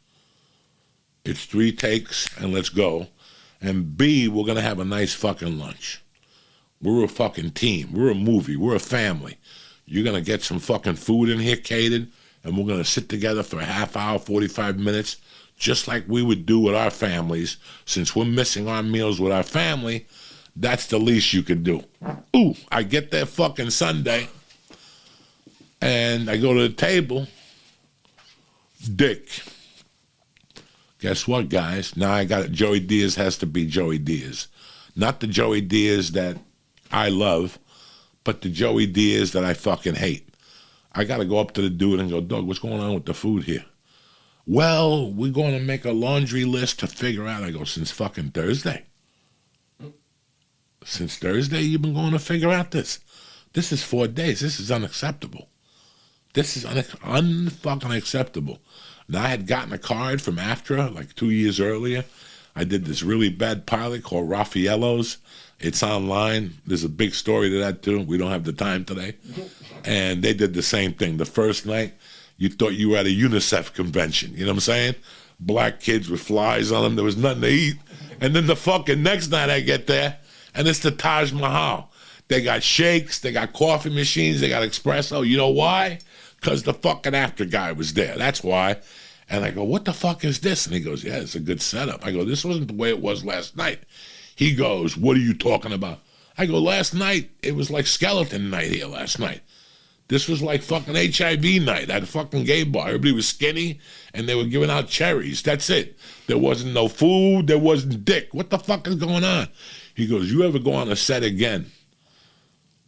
It's 3 takes and let's go. And B, we're going to have a nice fucking lunch. We're a fucking team. We're a movie. We're a family. You're going to get some fucking food in here catered, and we're going to sit together for a half hour, 45 minutes, just like we would do with our families. Since we're missing our meals with our family, that's the least you could do. Ooh, I get there fucking Sunday, and I go to the table. Dick. Guess what, guys? Now I got it. Joey Diaz has to be Joey Diaz. Not the Joey Diaz that I love, but the Joey Diaz that I fucking hate. I got to go up to the dude and go, dog, what's going on with the food here? Well, we're going to make a laundry list to figure out. I go, since fucking Thursday? Since Thursday you've been going to figure out this? This is 4 days. This is unacceptable. This is unfucking acceptable. Now, I had gotten a card from AFTRA like 2 years earlier. I did this really bad pilot called Raffaello's. It's online. There's a big story to that, too. We don't have the time today. And they did the same thing. The first night, you thought you were at a UNICEF convention. You know what I'm saying? Black kids with flies on them. There was nothing to eat. And then the fucking next night I get there, and it's the Taj Mahal. They got shakes. They got coffee machines. They got espresso. You know why? Because the fucking AFTRA guy was there. That's why. And I go, what the fuck is this? And he goes, yeah, it's a good setup. I go, this wasn't the way it was last night. He goes, what are you talking about? I go, last night, it was like skeleton night here last night. This was like fucking HIV night at a fucking gay bar. Everybody was skinny, and they were giving out cherries. That's it. There wasn't no food. There wasn't dick. What the fuck is going on? He goes, you ever go on a set again,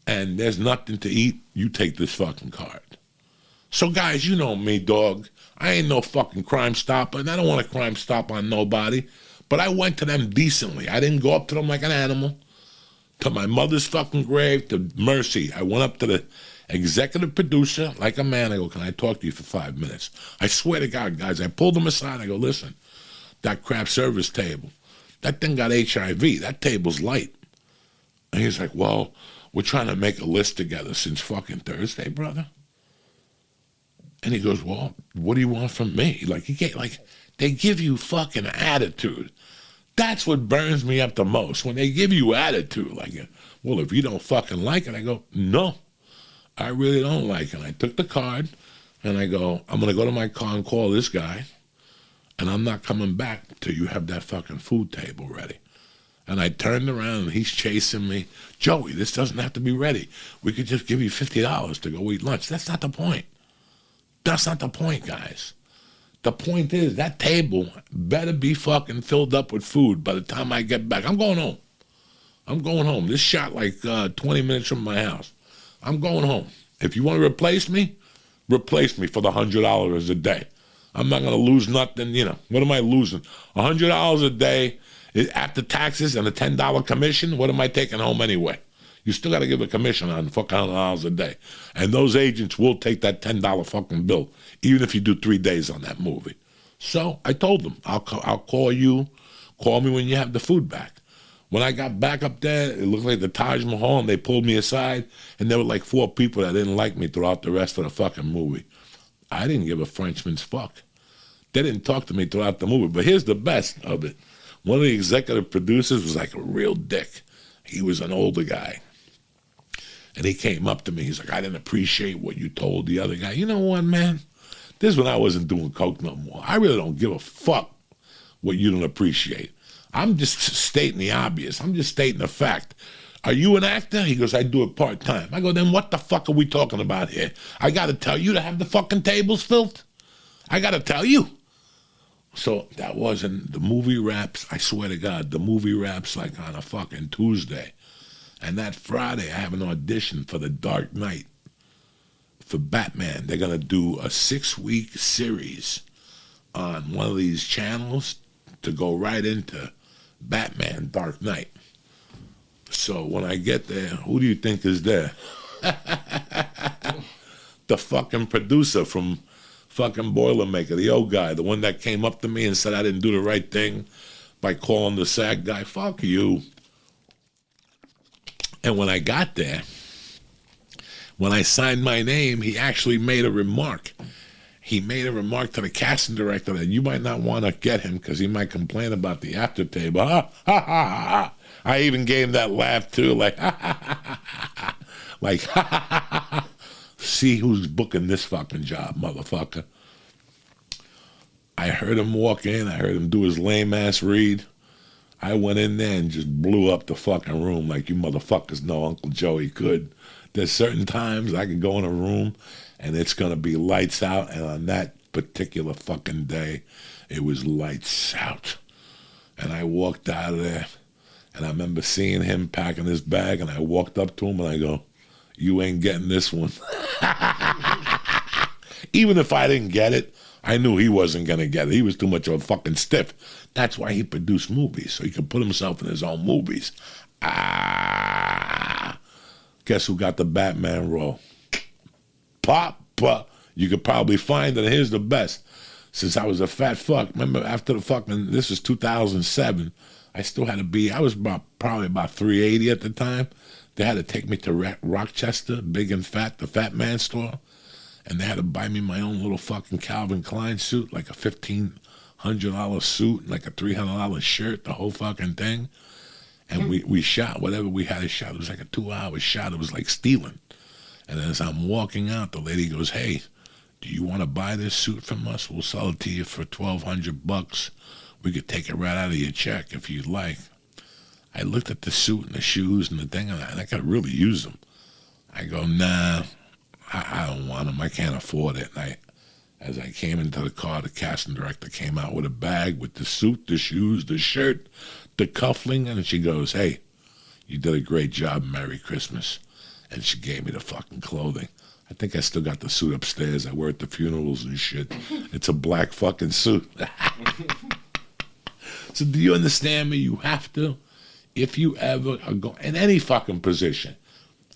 and there's nothing to eat, you take this fucking card. So, guys, you know me, dog. I ain't no fucking Crime Stopper, and I don't want a Crime Stop on nobody. But I went to them decently. I didn't go up to them like an animal. To my mother's fucking grave, to Mercy. I went up to the executive producer like a man. I go, can I talk to you for 5 minutes? I swear to God, guys, I pulled him aside. I go, listen, that craft service table, that thing got HIV. That table's light. And he's like, well, we're trying to make a list together since fucking Thursday, brother. And he goes, well, what do you want from me? Like, you can't, like, they give you fucking attitude. That's what burns me up the most, when they give you attitude, like, well, if you don't fucking like it, I go, no, I really don't like it. I took the card, and I go, I'm going to go to my car and call this guy, and I'm not coming back till you have that fucking food table ready. And I turned around, and he's chasing me. Joey, this doesn't have to be ready. We could just give you $50 to go eat lunch. That's not the point. That's not the point, guys. The point is, that table better be fucking filled up with food by the time I get back. I'm going home. I'm going home. This shot like 20 minutes from my house. I'm going home. If you want to replace me for the $100 a day. I'm not going to lose nothing, What am I losing? $100 a day after taxes and a $10 commission? What am I taking home anyway? You still got to give a commission on fucking $100 a day. And those agents will take that $10 fucking bill, even if you do 3 days on that movie. So I told them, I'll call you. Call me when you have the food back. When I got back up there, it looked like the Taj Mahal, and they pulled me aside, and there were like 4 people that didn't like me throughout the rest of the fucking movie. I didn't give a Frenchman's fuck. They didn't talk to me throughout the movie. But here's the best of it. One of the executive producers was like a real dick. He was an older guy. And he came up to me. He's like, I didn't appreciate what you told the other guy. You know what, man? This is when I wasn't doing coke no more. I really don't give a fuck what you don't appreciate. I'm just stating the obvious. I'm just stating the fact. Are you an actor? He goes, I do it part-time. I go, then what the fuck are we talking about here? I got to tell you to have the fucking tables filled? I got to tell you. So that wasn't, the movie wraps, I swear to God, the movie wraps like on a fucking Tuesday. And that Friday, I have an audition for The Dark Knight for Batman. They're going to do a 6-week series on one of these channels to go right into Batman Dark Knight. So when I get there, who do you think is there? The fucking producer from fucking Boilermaker, the old guy, the one that came up to me and said I didn't do the right thing by calling the SAG guy. Fuck you. And when I got there, when I signed my name, he actually made a remark. He made a remark to the casting director that you might not want to get him because he might complain about the after table. Ha, ha, ha, ha. I even gave him that laugh too, like, ha, ha, ha, ha. Like, ha, ha, ha, ha. See who's booking this fucking job, motherfucker. I heard him walk in. I heard him do his lame-ass read. I went in there and just blew up the fucking room like you motherfuckers know Uncle Joey could. There's certain times I can go in a room and it's going to be lights out, and on that particular fucking day, it was lights out. And I walked out of there, and I remember seeing him packing his bag, and I walked up to him and I go, you ain't getting this one. Even if I didn't get it, I knew he wasn't going to get it. He was too much of a fucking stiff. That's why he produced movies, so he could put himself in his own movies. Guess who got the Batman role? Papa. You could probably find it. Here's the best. Since I was a fat fuck, remember after the fucking, this was 2007, I still had to be, I was probably about 380 at the time. They had to take me to Rochester, Big and Fat, the Fat Man store, and they had to buy me my own little fucking Calvin Klein suit, like a $1,500 suit, like a $300 shirt, the whole fucking thing. And we shot whatever we had to shot. It was like a 2-hour shot. It was like stealing. And as I'm walking out, the lady goes, hey, do you want to buy this suit from us? We'll sell it to you for $1,200. We could take it right out of your check if you'd like. I looked at the suit and the shoes and the thing, and I could really use them. I go, nah, I don't want them. I can't afford it. And as I came into the car, the casting director came out with a bag with the suit, the shoes, the shirt, the cuffling, and she goes, hey, you did a great job. Merry Christmas. And she gave me the fucking clothing. I think I still got the suit upstairs. I wear it to funerals and shit. It's a black fucking suit. So do you understand me? You have to. If you ever are going in any fucking position,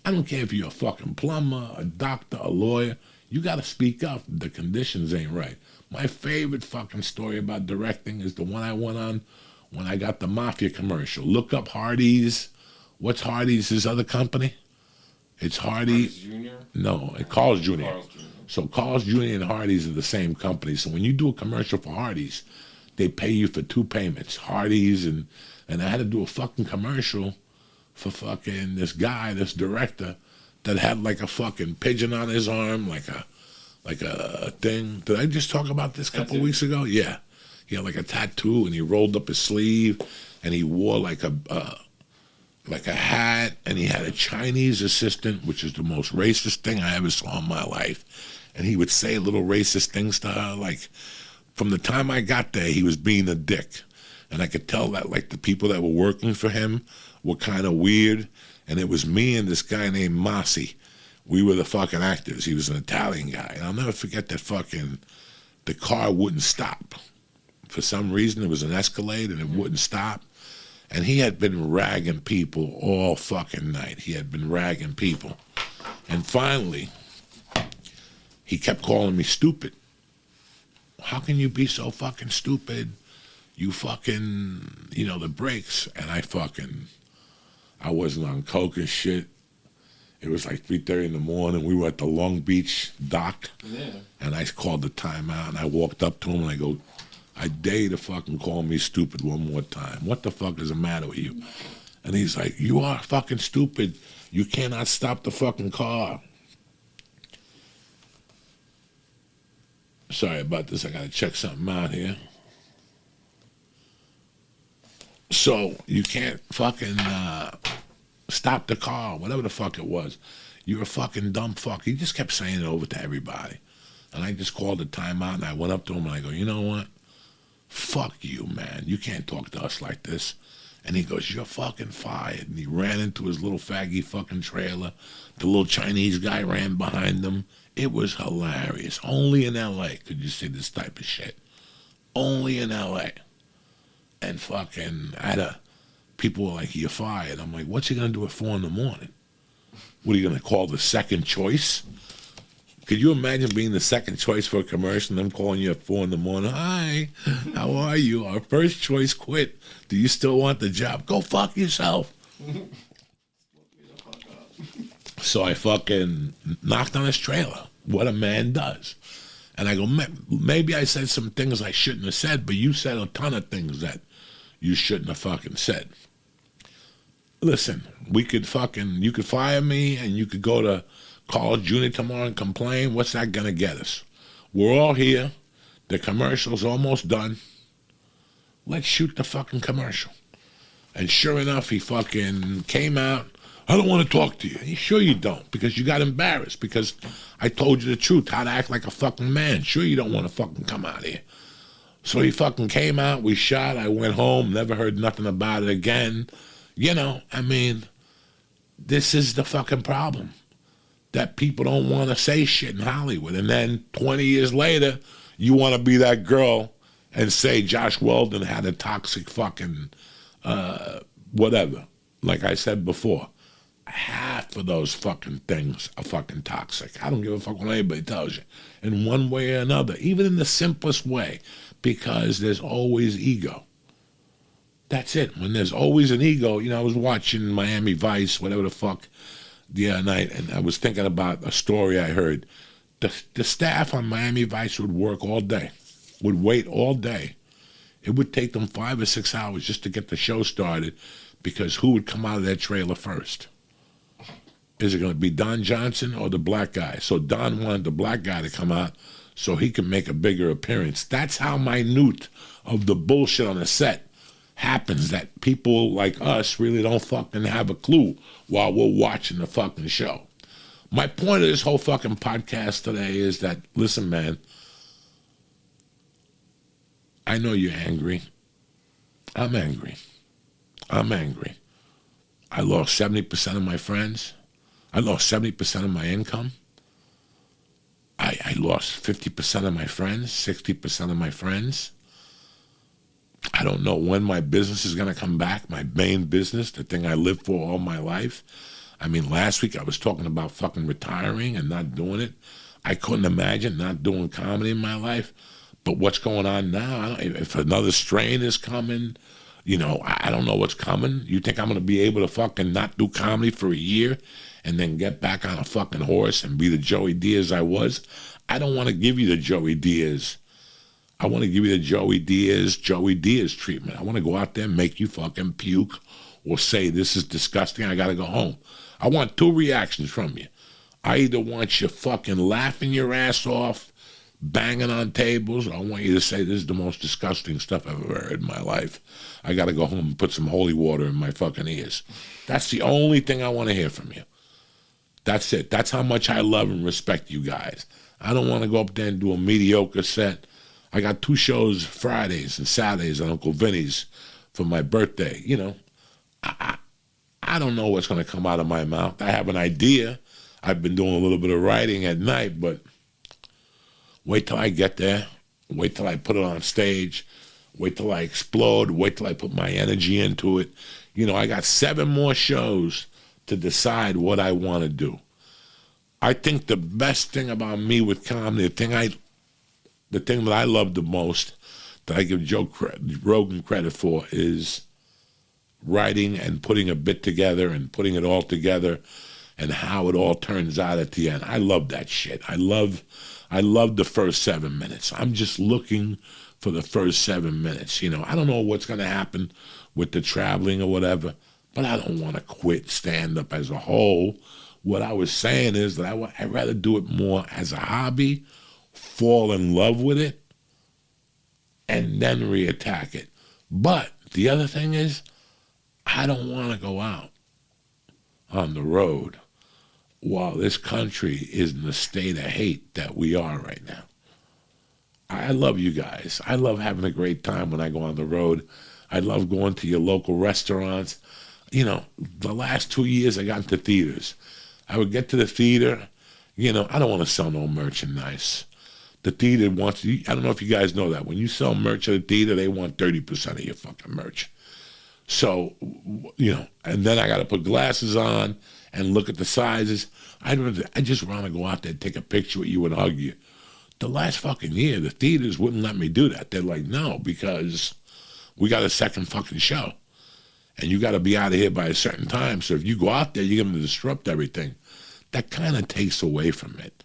I don't care if you're a fucking plumber, a doctor, a lawyer, you got to speak up. The conditions ain't right. My favorite fucking story about directing is the one I went on when I got the Mafia commercial. Look up Hardee's. What's Hardee's, his other company? It's Hardee's. Jr.? No, Carl's Jr. So Carl's Jr. and Hardee's are the same company. So when you do a commercial for Hardee's, they pay you for 2 payments, Hardee's, and I had to do a fucking commercial for fucking this guy, this director, that had like a fucking pigeon on his arm, like a thing. Did I just talk about this a couple weeks ago? Yeah. He had like a tattoo, and he rolled up his sleeve, and he wore like a hat, and he had a Chinese assistant, which is the most racist thing I ever saw in my life. And he would say little racist things to her. Like, from the time I got there, he was being a dick. And I could tell that, like, the people that were working for him were kind of weird. And it was me and this guy named Masi. We were the fucking actors. He was an Italian guy. And I'll never forget that the car wouldn't stop. For some reason, it was an Escalade, and it wouldn't stop. And he had been ragging people all fucking night. He had been ragging people. And finally, he kept calling me stupid. How can you be so fucking stupid? You fucking, the brakes. And I wasn't on coke and shit. It was like 3:30 in the morning. We were at the Long Beach dock. Yeah. And I called the timeout, and I walked up to him, and I go, I dare you to fucking call me stupid one more time. What the fuck is the matter with you? And he's like, you are fucking stupid. You cannot stop the fucking car. Sorry about this. I got to check something out here. So you can't fucking stop the car, whatever the fuck it was. You're a fucking dumb fuck. He just kept saying it over to everybody. And I just called the timeout, and I went up to him, and I go, you know what? Fuck you, man. You can't talk to us like this. And he goes, you're fucking fired. And he ran into his little faggy fucking trailer. The little Chinese guy ran behind him. It was hilarious. Only in L.A. could you see this type of shit. Only in L.A. And fucking, people were like, you're fired. I'm like, what's he going to do at 4 in the morning? What are you going to call the second choice? Could you imagine being the second choice for a commercial and them calling you at 4 in the morning? Hi, how are you? Our first choice quit. Do you still want the job? Go fuck yourself. So I fucking knocked on his trailer. What a man does. And I go, maybe I said some things I shouldn't have said, but you said a ton of things that you shouldn't have fucking said. Listen, you could fire me, and you could go to Carl Jr. tomorrow and complain. What's that gonna get us? We're all here. The commercial's almost done. Let's shoot the fucking commercial. And sure enough, he fucking came out. I don't want to talk to you. You sure you don't? Because you got embarrassed. Because I told you the truth, how to act like a fucking man. Sure you don't want to fucking come out here. So he fucking came out. We shot. I went home. Never heard nothing about it again. This is the fucking problem. That people don't want to say shit in Hollywood. And then 20 years later, you want to be that girl and say Josh Weldon had a toxic fucking whatever. Like I said before, half of those fucking things are fucking toxic. I don't give a fuck what anybody tells you. In one way or another, even in the simplest way, because there's always ego. That's it. When there's always an ego, I was watching Miami Vice, whatever the fuck, the other night, and I was thinking about a story I heard. The staff on Miami Vice would work all day, would wait all day. It would take them 5 or 6 hours just to get the show started, because who would come out of that trailer first? Is it going to be Don Johnson or the black guy? So Don wanted the black guy to come out so he could make a bigger appearance. That's how minute of the bullshit on the set happens, that people like us really don't fucking have a clue while we're watching the fucking show. My point of this whole fucking podcast today is that, listen, man, I know you're angry. I'm angry. I lost 70% of my friends. I lost 70% of my income. I lost 50% of my friends, 60% of my friends. I don't know when my business is going to come back, my main business, the thing I lived for all my life. Last week I was talking about fucking retiring and not doing it. I couldn't imagine not doing comedy in my life. But what's going on now, if another strain is coming, I don't know what's coming. You think I'm going to be able to fucking not do comedy for a year and then get back on a fucking horse and be the Joey Diaz I was? I don't want to give you the Joey Diaz I want to give you the Joey Diaz treatment. I want to go out there and make you fucking puke or say this is disgusting, I got to go home. I want 2 reactions from you. I either want you fucking laughing your ass off, banging on tables, or I want you to say this is the most disgusting stuff I've ever heard in my life. I got to go home and put some holy water in my fucking ears. That's the only thing I want to hear from you. That's it. That's how much I love and respect you guys. I don't want to go up there and do a mediocre set. I got 2 shows Fridays and Saturdays at Uncle Vinny's for my birthday. You know, I don't know what's going to come out of my mouth. I have an idea. I've been doing a little bit of writing at night, but wait till I get there. Wait till I put it on stage. Wait till I explode. Wait till I put my energy into it. You know, I got 7 more shows to decide what I want to do. I think the best thing about me with comedy, the thing that I love the most, that I give Joe Rogan credit for, is writing and putting a bit together and putting it all together and how it all turns out at the end. I love that shit. I love the first 7 minutes. I'm just looking for the first 7 minutes. You know, I don't know what's going to happen with the traveling or whatever, but I don't want to quit stand-up as a whole. What I was saying is that I'd rather do it more as a hobby, fall in love with it, and then reattack it. But the other thing is, I don't want to go out on the road while this country is in the state of hate that we are right now. I love you guys. I love having a great time when I go on the road. I love going to your local restaurants. You know, the last 2 years I got into theaters. I would get to the theater, you know, I don't want to sell no merchandise. The theater wants, I don't know if you guys know that. When you sell merch at a theater, they want 30% of your fucking merch. So, you know, and then I got to put glasses on and look at the sizes. I just want to go out there and take a picture with you and hug you. The last fucking year, the theaters wouldn't let me do that. They're like, no, because we got a second fucking show. And you got to be out of here by a certain time. So if you go out there, you're going to disrupt everything. That kind of takes away from it.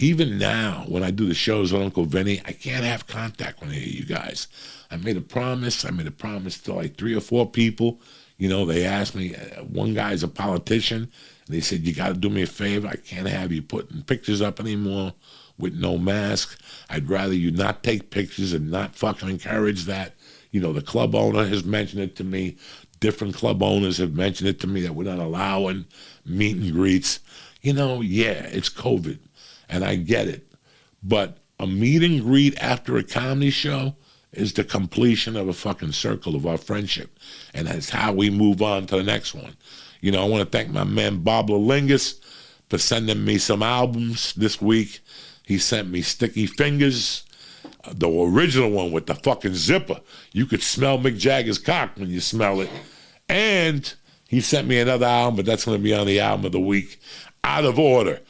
Even now, when I do the shows with Uncle Vinny, I can't have contact with any of you guys. I made a promise to like 3 or 4 people. You know, they asked me, one guy's a politician, and they said, you got to do me a favor. I can't have you putting pictures up anymore with no mask. I'd rather you not take pictures and not fucking encourage that. You know, the club owner has mentioned it to me. Different club owners have mentioned it to me that we're not allowing meet and greets. You know, yeah, it's COVID, and I get it. But a meet and greet after a comedy show is the completion of a fucking circle of our friendship, and that's how we move on to the next one. You know, I want to thank my man Bob Lalingus for sending me some albums this week. He sent me Sticky Fingers, the original one with the fucking zipper. You could smell Mick Jagger's cock when you smell it. And he sent me another album, but that's going to be on the album of the week. Out of order.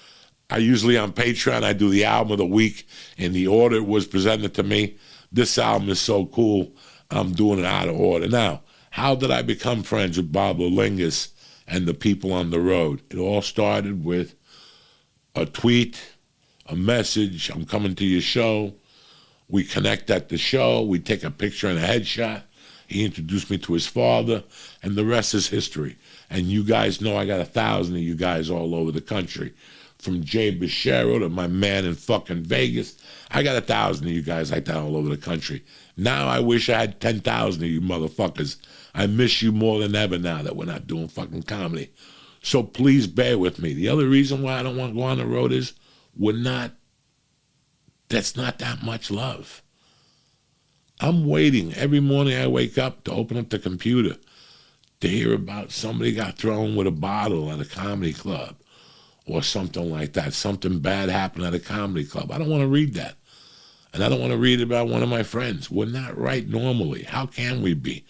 I usually on Patreon, I do the album of the week in the order it was presented to me. This album is so cool, I'm doing it out of order. Now, how did I become friends with Bob Lalingus and the people on the road? It all started with a tweet, a message, I'm coming to your show. We connect at the show. We take a picture and a headshot. He introduced me to his father, and the rest is history. And you guys know I got 1,000 of you guys all over the country. From Jay Bashero to my man in fucking Vegas, I got 1,000 of you guys like that all over the country. Now I wish I had 10,000 of you motherfuckers. I miss you more than ever now that we're not doing fucking comedy. So please bear with me. The other reason why I don't want to go on the road is that's not that much love. I'm waiting every morning I wake up to open up the computer to hear about somebody got thrown with a bottle at a comedy club or something like that. Something bad happened at a comedy club. I don't want to read that. And I don't want to read about one of my friends. We're not right normally. How can we be?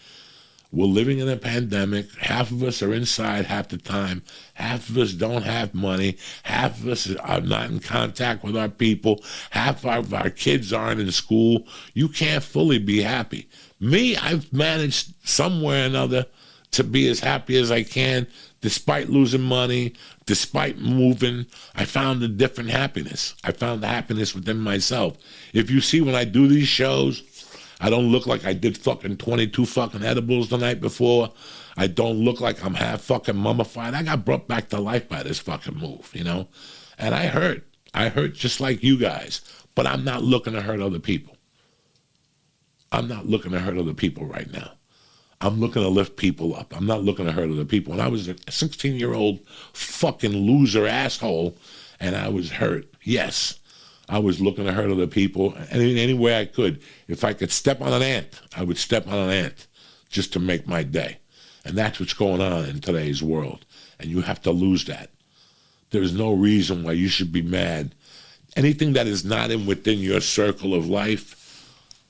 We're living in a pandemic. Half of us are inside half the time. Half of us don't have money. Half of us are not in contact with our people. Half of our kids aren't in school. You can't fully be happy. Me, I've managed somewhere or another to be as happy as I can, despite losing money, despite moving. I found a different happiness. I found the happiness within myself. If you see when I do these shows, I don't look like I did fucking 22 fucking edibles the night before. I don't look like I'm half fucking mummified. I got brought back to life by this fucking move, you know? And I hurt. I hurt just like you guys. But I'm not looking to hurt other people. I'm not looking to hurt other people right now. I'm looking to lift people up. I'm not looking to hurt other people. When I was a 16-year-old fucking loser asshole and I was hurt, yes, I was looking to hurt other people any way I could. If I could step on an ant, I would step on an ant just to make my day. And that's what's going on in today's world. And you have to lose that. There's no reason why you should be mad. Anything that is not within your circle of life,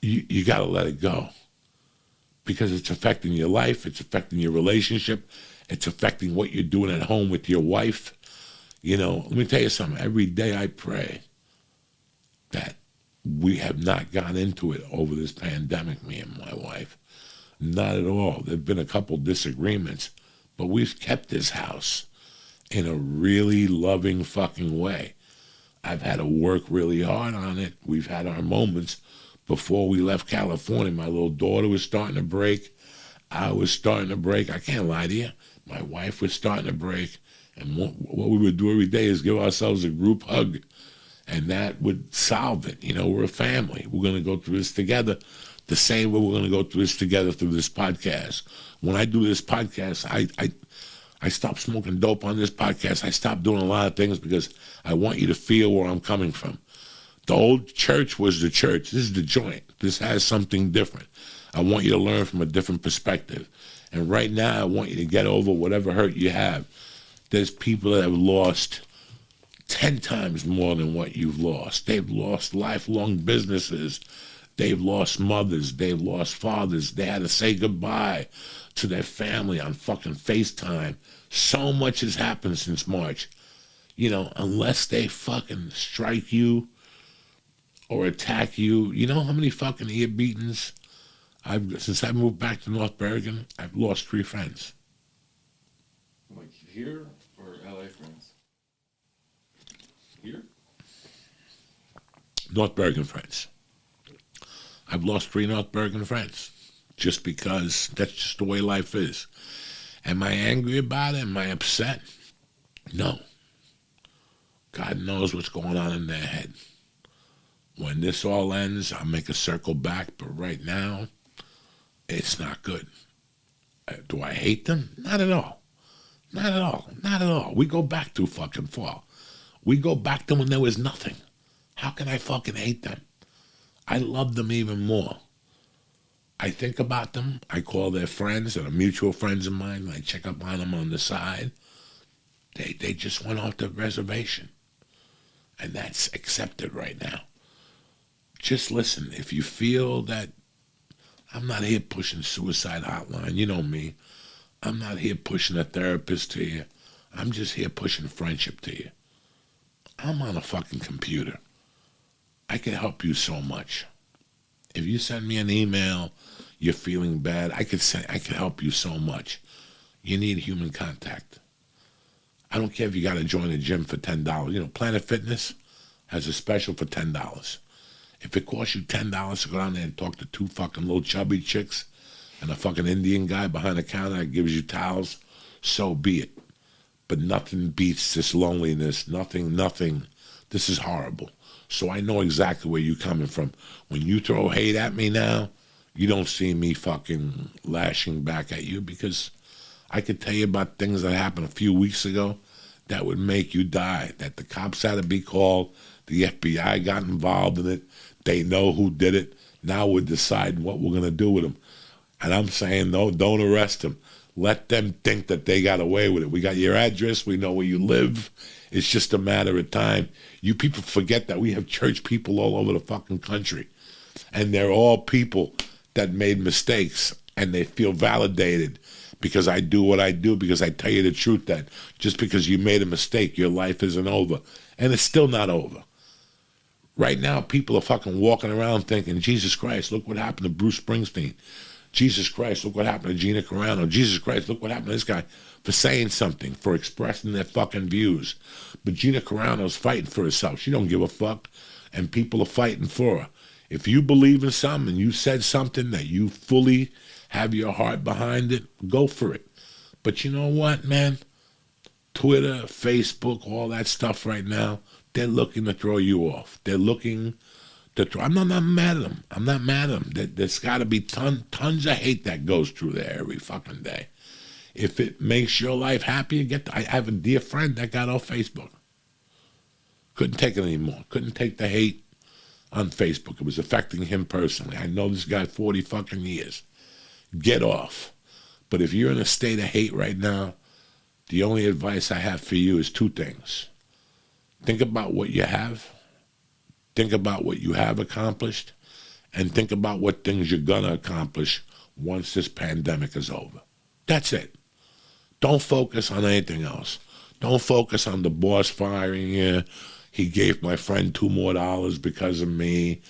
you got to let it go. Because it's affecting your life, it's affecting your relationship, it's affecting what you're doing at home with your wife. You know, let me tell you something. Every day I pray that we have not gone into it over this pandemic, me and my wife. Not at all. There have been a couple disagreements, but we've kept this house in a really loving fucking way. I've had to work really hard on it. We've had our moments. Before we left California, my little daughter was starting to break. I was starting to break. I can't lie to you. My wife was starting to break. And what we would do every day is give ourselves a group hug. And that would solve it. You know, we're a family. We're going to go through this together the same way we're going to go through this together through this podcast. When I do this podcast, I stopped smoking dope on this podcast. I stopped doing a lot of things because I want you to feel where I'm coming from. The old church was the church. This is the joint. This has something different. I want you to learn from a different perspective. And right now, I want you to get over whatever hurt you have. There's people that have lost 10 times more than what you've lost. They've lost lifelong businesses. They've lost mothers. They've lost fathers. They had to say goodbye to their family on fucking FaceTime. So much has happened since March. You know, unless they fucking strike you or attack you. You know how many fucking ear beatings since I moved back to North Bergen, I've lost 3 friends. Like here or LA friends? Here? North Bergen friends. I've lost 3 North Bergen friends just because that's just the way life is. Am I angry about it? Am I upset? No. God knows what's going on in their head. When this all ends, I'll make a circle back, but right now, it's not good. Do I hate them? Not at all. Not at all. Not at all. We go back too fucking far. We go back to when there was nothing. How can I fucking hate them? I love them even more. I think about them. I call their friends that are mutual friends of mine. I check up on them on the side. They just went off the reservation. And that's accepted right now. Just listen, if you feel that, I'm not here pushing suicide hotline, you know me. I'm not here pushing a therapist to you. I'm just here pushing friendship to you. I'm on a fucking computer. I can help you so much. If you send me an email, you're feeling bad, I could help you so much. You need human contact. I don't care if you got to join a gym for $10. You know, Planet Fitness has a special for $10. If it costs you $10 to go down there and talk to 2 fucking little chubby chicks and a fucking Indian guy behind the counter that gives you towels, so be it. But nothing beats this loneliness. Nothing. This is horrible. So I know exactly where you're coming from. When you throw hate at me now, you don't see me fucking lashing back at you because I could tell you about things that happened a few weeks ago that would make you die, that the cops had to be called, the FBI got involved in it, they know who did it, now we're deciding what we're going to do with them. And I'm saying, no, don't arrest them. Let them think that they got away with it. We got your address, we know where you live, it's just a matter of time. You people forget that we have church people all over the fucking country. And they're all people that made mistakes and they feel validated because I do what I do, because I tell you the truth that just because you made a mistake, your life isn't over. And it's still not over. Right now, people are fucking walking around thinking, Jesus Christ, look what happened to Bruce Springsteen. Jesus Christ, look what happened to Gina Carano. Jesus Christ, look what happened to this guy for saying something, for expressing their fucking views. But Gina Carano's fighting for herself. She don't give a fuck, and people are fighting for her. If you believe in something and you said something that you fully have your heart behind it, go for it. But you know what, man? Twitter, Facebook, all that stuff right now, they're looking to throw you off. They're looking to throw. I'm not mad at them. I'm not mad at them. There's got to be tons of hate that goes through there every fucking day. If it makes your life happier, I have a dear friend that got off Facebook. Couldn't take it anymore. Couldn't take the hate on Facebook. It was affecting him personally. I know this guy 40 fucking years. Get off. But if you're in a state of hate right now, the only advice I have for you is two things. Think about what you have. Think about what you have accomplished. And think about what things you're going to accomplish once this pandemic is over. That's it. Don't focus on anything else. Don't focus on the boss firing you. He gave my friend $2 more because of me.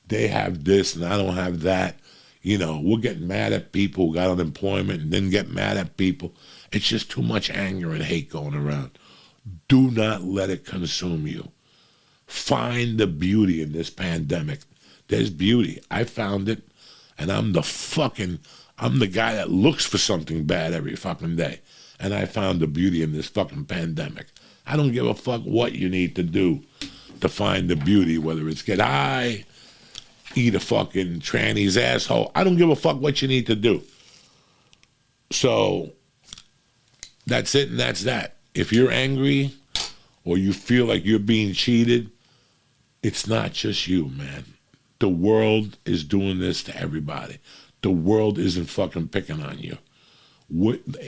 They have this and I don't have that. You know, we're getting mad at people who got unemployment and then get mad at people. It's just too much anger and hate going around. Do not let it consume you. Find the beauty in this pandemic. There's beauty. I found it, and I'm the guy that looks for something bad every fucking day. And I found the beauty in this fucking pandemic. I don't give a fuck what you need to do to find the beauty, whether it's get high, eat a fucking tranny's asshole. I don't give a fuck what you need to do. So that's it and that's that. If you're angry or you feel like you're being cheated, it's not just you, man. The world is doing this to everybody. The world isn't fucking picking on you.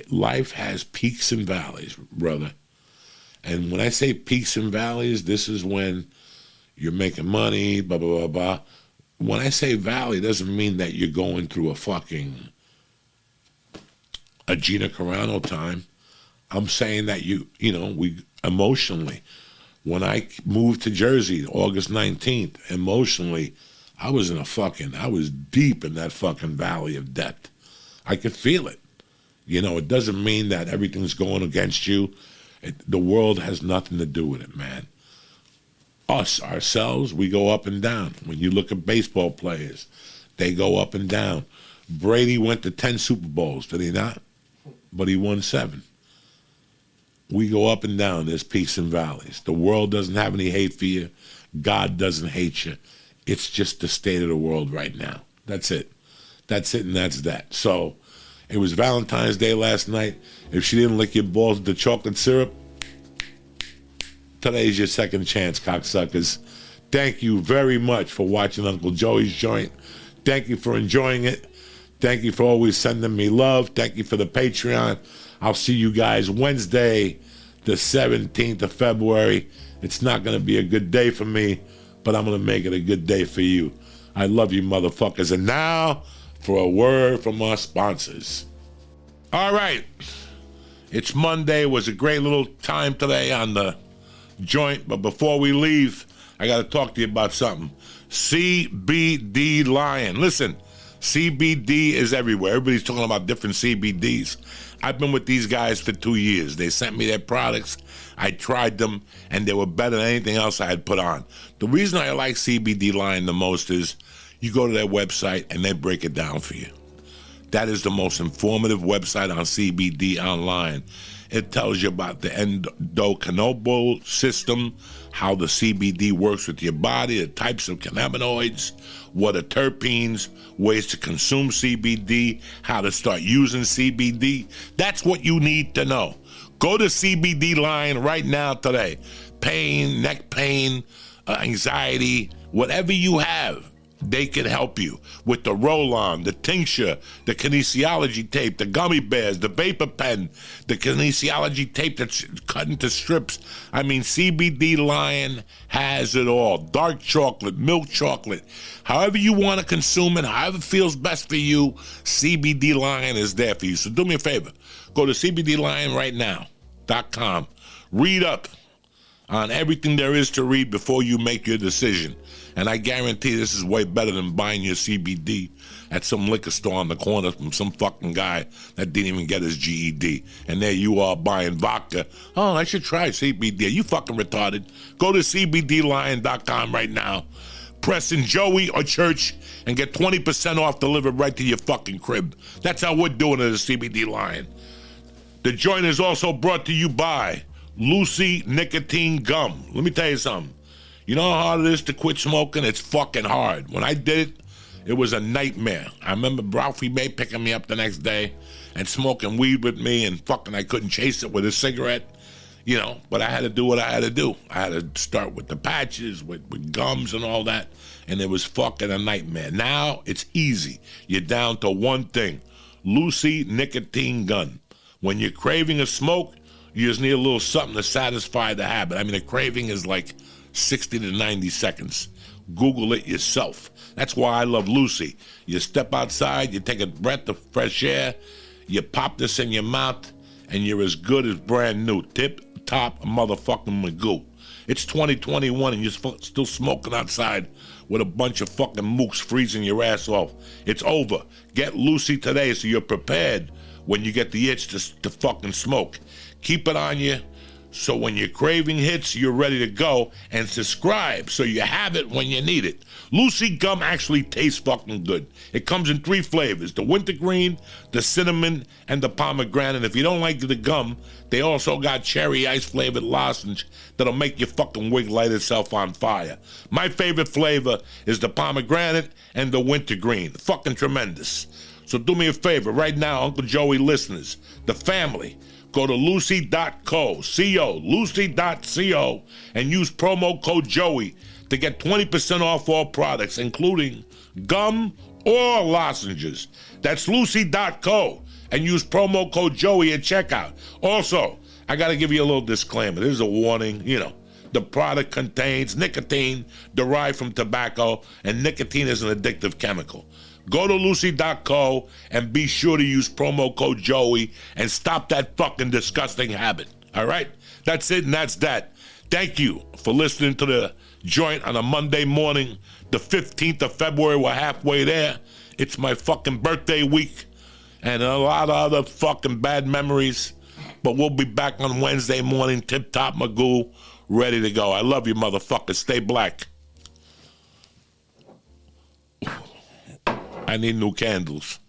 Life has peaks and valleys, brother. And when I say peaks and valleys, this is when you're making money, blah, blah, blah, blah. When I say valley, it doesn't mean that you're going through a Gina Carano time. I'm saying that we emotionally, when I moved to Jersey, August 19th, emotionally, I was deep in that fucking valley of death. I could feel it. It doesn't mean that everything's going against you. The world has nothing to do with it, man. Ourselves, we go up and down. When you look at baseball players, they go up and down. Brady went to 10 Super Bowls, did he not? But he won 7. We go up and down. There's peaks and valleys. The world doesn't have any hate for you. God doesn't hate you. It's just the state of the world right now. That's it. That's it and that's that. So it was Valentine's Day last night. If she didn't lick your balls with the chocolate syrup, today's your second chance, cocksuckers. Thank you very much for watching Uncle Joey's Joint. Thank you for enjoying it. Thank you for always sending me love. Thank you for the Patreon. I'll see you guys Wednesday, the 17th of February. It's not going to be a good day for me, but I'm going to make it a good day for you. I love you, motherfuckers. And now for a word from our sponsors. All right. It's Monday. It was a great little time today on the joint. But before we leave, I got to talk to you about something. CBD Lion. Listen, CBD is everywhere. Everybody's talking about different CBDs. I've been with these guys for 2 years. They sent me their products. I tried them, and they were better than anything else I had put on. The reason I like CBD Lion the most is you go to their website, and they break it down for you. That is the most informative website on CBD online. It tells you about the endocannabinoid system, how the CBD works with your body, the types of cannabinoids, what are terpenes, ways to consume CBD, how to start using CBD. That's what you need to know. Go to CBD Lion right now today. Pain, neck pain, anxiety, whatever you have, they can help you with the roll-on, the tincture, the kinesiology tape, the gummy bears, the vapor pen, the kinesiology tape that's cut into strips. I mean, CBD Lion has it all. Dark chocolate, milk chocolate, however you want to consume it, however feels best for you, CBD Lion is there for you. So do me a favor. Go to CBDLionrightnow.com. Read up on everything there is to read before you make your decision. And I guarantee this is way better than buying your CBD at some liquor store on the corner from some fucking guy that didn't even get his GED. And there you are buying vodka. Oh, I should try CBD. You fucking retarded. Go to CBDLion.com right now. Press in Joey or Church and get 20% off delivered right to your fucking crib. That's how we're doing it at CBD Lion. The joint is also brought to you by Lucy Nicotine Gum. Let me tell you something. You know how hard it is to quit smoking? It's fucking hard. When I did it, it was a nightmare. I remember Ralphie May picking me up the next day and smoking weed with me, and fucking I couldn't chase it with a cigarette. You know, but I had to do what I had to do. I had to start with the patches, with gums and all that, and it was fucking a nightmare. Now it's easy. You're down to one thing, Lucy Nicotine Gun. When you're craving a smoke, you just need a little something to satisfy the habit. I mean, the craving is like 60 to 90 seconds. Google it yourself. That's why I love Lucy. You step outside, you take a breath of fresh air, you pop this in your mouth, and you're as good as brand new. Tip-top motherfucking Magoo. It's 2021 and you're still smoking outside with a bunch of fucking mooks freezing your ass off. It's over. Get Lucy today so you're prepared when you get the itch to fucking smoke. Keep it on you so when your craving hits, you're ready to go, and subscribe so you have it when you need it. Lucy Gum actually tastes fucking good. It comes in 3 flavors, the wintergreen, the cinnamon, and the pomegranate. If you don't like the gum, they also got cherry ice flavored lozenge that'll make your fucking wig light itself on fire. My favorite flavor is the pomegranate and the wintergreen. Fucking tremendous. So do me a favor right now, Uncle Joey listeners, the family, go to lucy.co, lucy.co, and use promo code Joey to get 20% off all products, including gum or lozenges. That's lucy.co, and use promo code Joey at checkout. Also, I got to give you a little disclaimer. This is a warning, you know. The product contains nicotine derived from tobacco, and nicotine is an addictive chemical. Go to lucy.co and be sure to use promo code Joey and stop that fucking disgusting habit. All right? That's it and that's that. Thank you for listening to the joint on a Monday morning, the 15th of February. We're halfway there. It's my fucking birthday week and a lot of other fucking bad memories. But we'll be back on Wednesday morning, tip-top Magoo, ready to go. I love you, motherfuckers. Stay black. I need new candles.